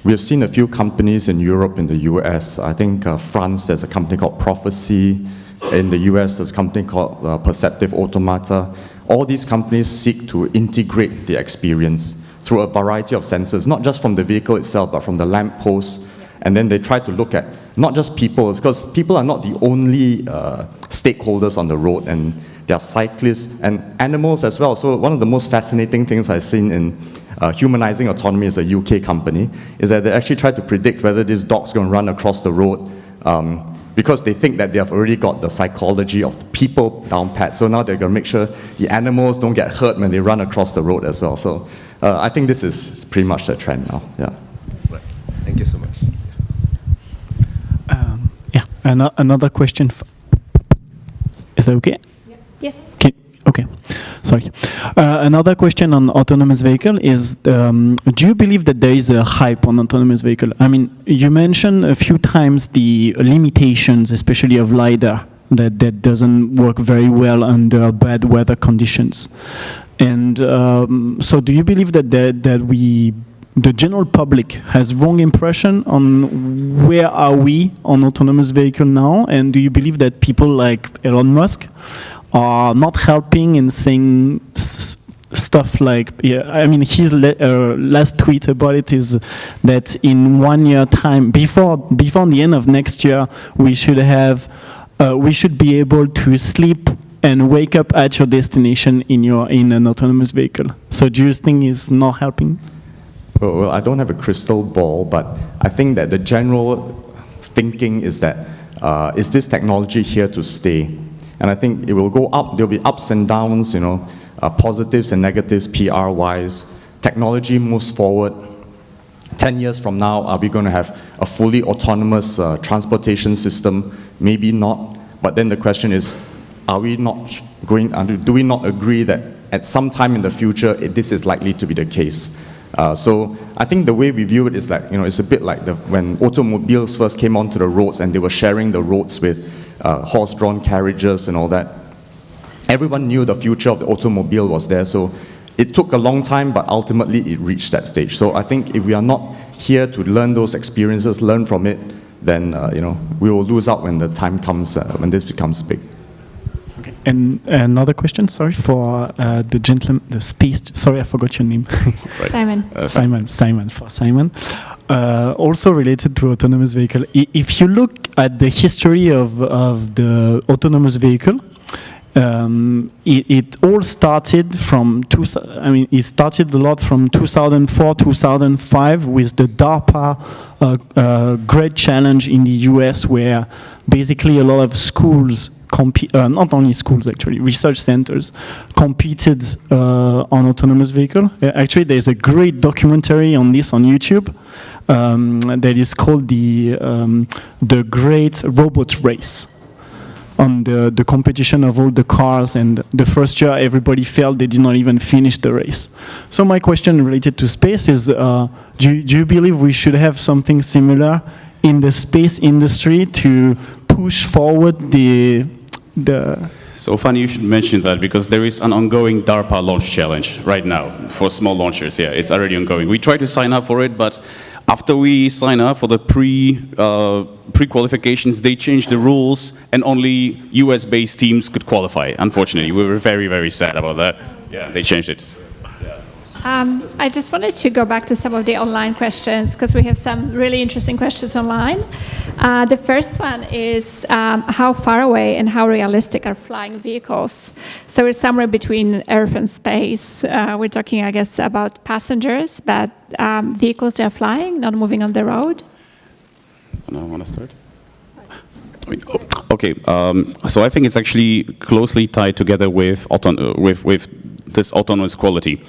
We have seen a few companies in Europe, in the US. I think France, there's a company called Prophecy. In the US, there's a company called Perceptive Automata. All these companies seek to integrate the experience through a variety of sensors, not just from the vehicle itself, but from the lamp posts. And then they try to look at not just people, because people are not the only stakeholders on the road, and there are cyclists and animals as well. So one of the most fascinating things I've seen in Humanizing Autonomy, is a UK company, is that they actually try to predict whether this dog's going to run across the road, because they think that they have already got the psychology of the people down pat. So now they're going to make sure the animals don't get hurt when they run across the road as well. So I think this is pretty much the trend now. Yeah. Right. Thank you so much. Another question. Is that okay? Yes. Okay, sorry. Another question on autonomous vehicle is, do you believe that there is a hype on autonomous vehicle? I mean, you mentioned a few times the limitations, especially of LiDAR, that doesn't work very well under bad weather conditions. And so do you believe that the general public has wrong impression on where are we on autonomous vehicle now? And do you believe that people like Elon Musk are not helping in saying stuff like, his last tweet about it is that in 1 year time, before the end of next year, we should be able to sleep and wake up at your destination in an autonomous vehicle. So do you think it's not helping? Well, I don't have a crystal ball, but I think that the general thinking is that, is this technology here to stay? And I think it will go up, there'll be ups and downs, positives and negatives PR-wise. Technology moves forward. 10 years from now, are we going to have a fully autonomous transportation system? Maybe not. But then the question is, do we not agree that at some time in the future, this is likely to be the case? So I think the way we view it is like, it's a bit like when automobiles first came onto the roads and they were sharing the roads with horse-drawn carriages and all that. Everyone knew the future of the automobile was there, so it took a long time, but ultimately it reached that stage. So I think if we are not here to learn those experiences, learn from it, then we will lose out when the time comes, when this becomes big. Okay. And another question, sorry, for the gentleman, the space. Sorry, I forgot your name. Simon. Simon. Also related to autonomous vehicle. If you look at the history of the autonomous vehicle, it all started from it started a lot from 2004, 2005 with the DARPA great challenge in the US, where basically a lot of schools not only schools actually, research centers competed on autonomous vehicle. Actually, there's a great documentary on this on YouTube that is called the Great Robot Race, on the competition of all the cars, and the first year everybody failed, they did not even finish the race. So my question related to space is, do you believe we should have something similar in the space industry to push forward the So funny you should mention that, because there is an ongoing DARPA launch challenge right now for small launchers. Yeah, it's already ongoing. We try to sign up for it, but after we sign up for the pre-qualifications, they changed the rules and only US-based teams could qualify. Unfortunately, we were very, very sad about that. Yeah, they changed it. I just wanted to go back to some of the online questions, because we have some really interesting questions online. The first one is how far away and how realistic are flying vehicles? So we're somewhere between Earth and space. We're talking, I guess, about passengers, but vehicles that are flying, not moving on the road. I want to start. Okay, so I think it's actually closely tied together with this autonomous quality.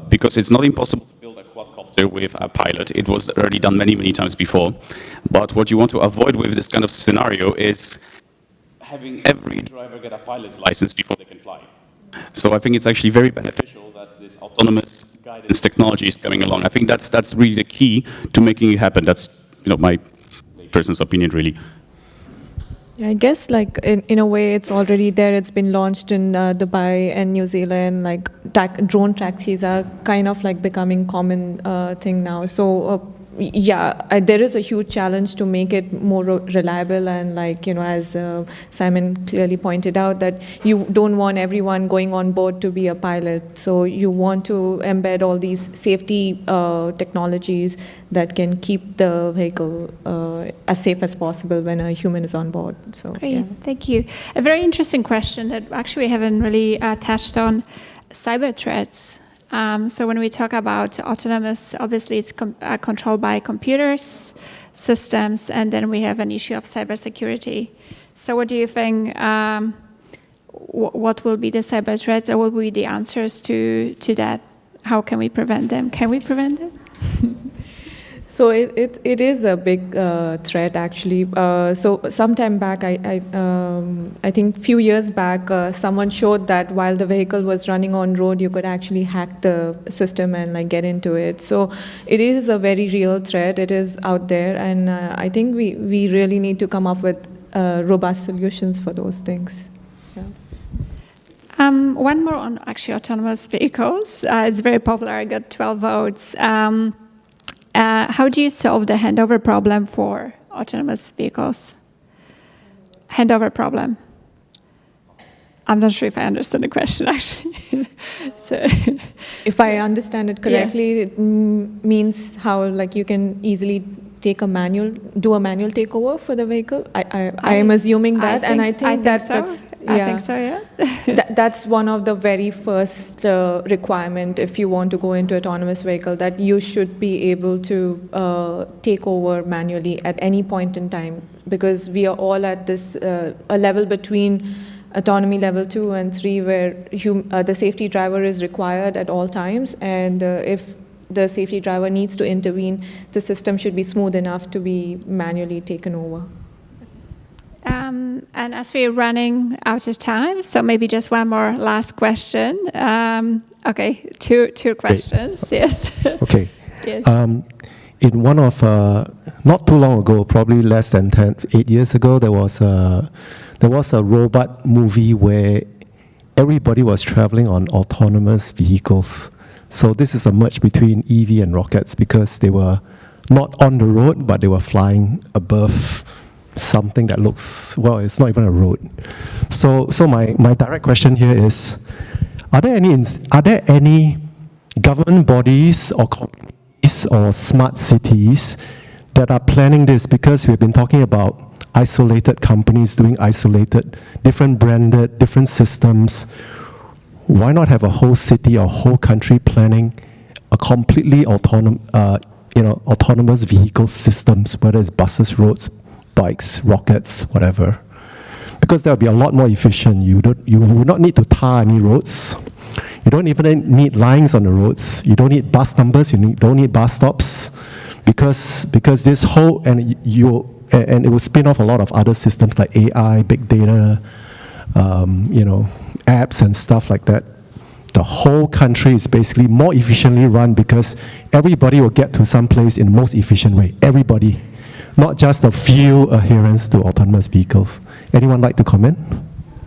Because it's not impossible to build a quadcopter with a pilot. It was already done many, many times before. But what you want to avoid with this kind of scenario is having every driver get a pilot's license before they can fly. So I think it's actually very beneficial that this autonomous guidance technology is coming along. I think that's really the key to making it happen. That's my personal opinion, really. I guess, like, in a way, it's already there. It's been launched in Dubai and New Zealand. Like, drone taxis are kind of like becoming common thing now. So, there is a huge challenge to make it more reliable, and like, as Simon clearly pointed out, that you don't want everyone going on board to be a pilot. So you want to embed all these safety technologies that can keep the vehicle as safe as possible when a human is on board. So, great, thank you. A very interesting question that actually we haven't really touched on: cyber threats. So when we talk about autonomous, obviously it's controlled by computers, systems, and then we have an issue of cybersecurity. So what do you think, what will be the cyber threats, or what will be the answers to that? How can we prevent them? Can we prevent them? So it is a big threat, actually. So sometime back, I think few years back, someone showed that while the vehicle was running on road, you could actually hack the system and like get into it. So it is a very real threat. It is out there, and I think we really need to come up with robust solutions for those things. One more on actually autonomous vehicles. It's very popular. I got 12 votes. How do you solve the handover problem for autonomous vehicles? Handover problem. I'm not sure if I understand the question, actually. So, if I understand it correctly, it means how like you can easily do a manual takeover for the vehicle. I am assuming that, and I think that's yeah. I think so, yeah. That's one of the very first requirement if you want to go into autonomous vehicle, that you should be able to take over manually at any point in time, because we are all at this a level between autonomy level 2 and 3 where the safety driver is required at all times, and if the safety driver needs to intervene, the system should be smooth enough to be manually taken over. And as we're running out of time, so maybe just one more last question. Okay, two questions. Yes. Okay. Yes. In one of not too long ago, probably less than 8 years ago, there was a robot movie where everybody was traveling on autonomous vehicles. So this is a merge between EV and rockets, because they were not on the road, but they were flying above something that looks, well, it's not even a road. So my direct question here is, are there any government bodies or companies or smart cities that are planning this? Because we've been talking about isolated companies doing isolated, different branded, different systems. Why not have a whole city or whole country planning a completely autonomous vehicle systems, whether it's buses, roads, bikes, rockets, whatever? Because that would be a lot more efficient. You would not need to tar any roads. You don't even need lines on the roads. You don't need bus numbers. You don't need bus stops, because this whole and it will spin off a lot of other systems like AI, big data, apps and stuff like that. The whole country is basically more efficiently run because everybody will get to some place in the most efficient way. Everybody, not just a few adherents to autonomous vehicles. Anyone like to comment?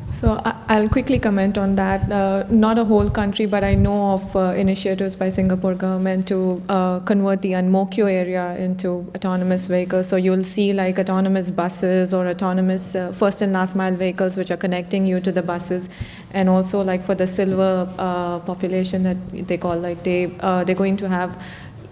So I'll quickly comment on that. Not a whole country, but I know of initiatives by Singapore government to convert the Ang-Mo-Kio area into autonomous vehicles. So you'll see like autonomous buses or autonomous first and last mile vehicles which are connecting you to the buses. And also like for the silver population that they call, like they're going to have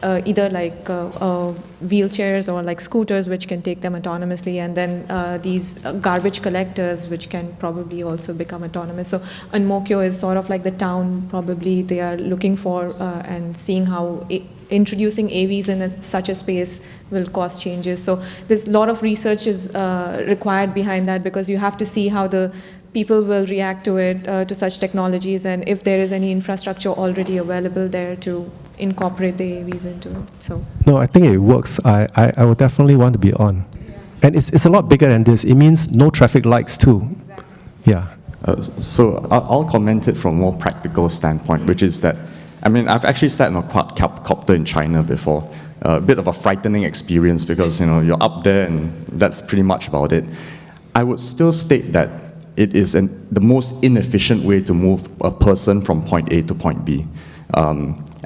either like wheelchairs or like scooters which can take them autonomously, and then these garbage collectors which can probably also become autonomous. So Ang-Mo-Kio is sort of like the town probably they are looking for and seeing how introducing AVs in such a space will cause changes. So there's a lot of research is required behind that, because you have to see how the people will react to it, to such technologies, and if there is any infrastructure already available there to incorporate the AVs into it. So no, I think it works. I would definitely want to be on. Yeah. And it's a lot bigger than this. It means no traffic lights too. Exactly. Yeah. So I'll comment it from a more practical standpoint, which is that, I mean, I've actually sat in a quadcopter in China before. A bit of a frightening experience because, you're up there and that's pretty much about it. I would still state that it is the most inefficient way to move a person from point A to point B.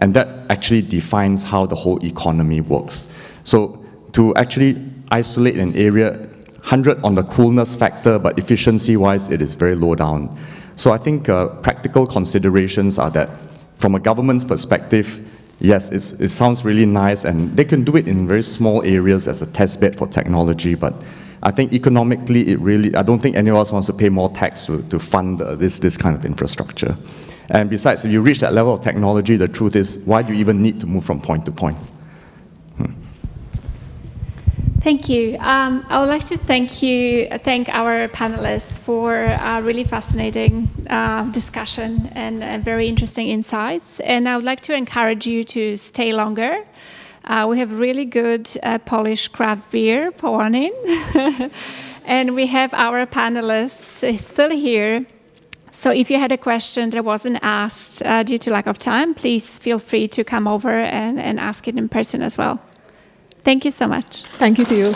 And that actually defines how the whole economy works. So to actually isolate an area, 100 on the coolness factor, but efficiency-wise, it is very low down. So I think practical considerations are that from a government's perspective, yes, it sounds really nice, and they can do it in very small areas as a test bed for technology, but I think economically, I don't think anyone else wants to pay more tax to fund this kind of infrastructure. And besides, if you reach that level of technology, the truth is, why do you even need to move from point to point? Thank you. I would like to thank our panelists for a really fascinating discussion and very interesting insights. And I would like to encourage you to stay longer. We have really good Polish craft beer, Połanin. And we have our panelists still here. So if you had a question that wasn't asked due to lack of time, please feel free to come over and ask it in person as well. Thank you so much. Thank you to you.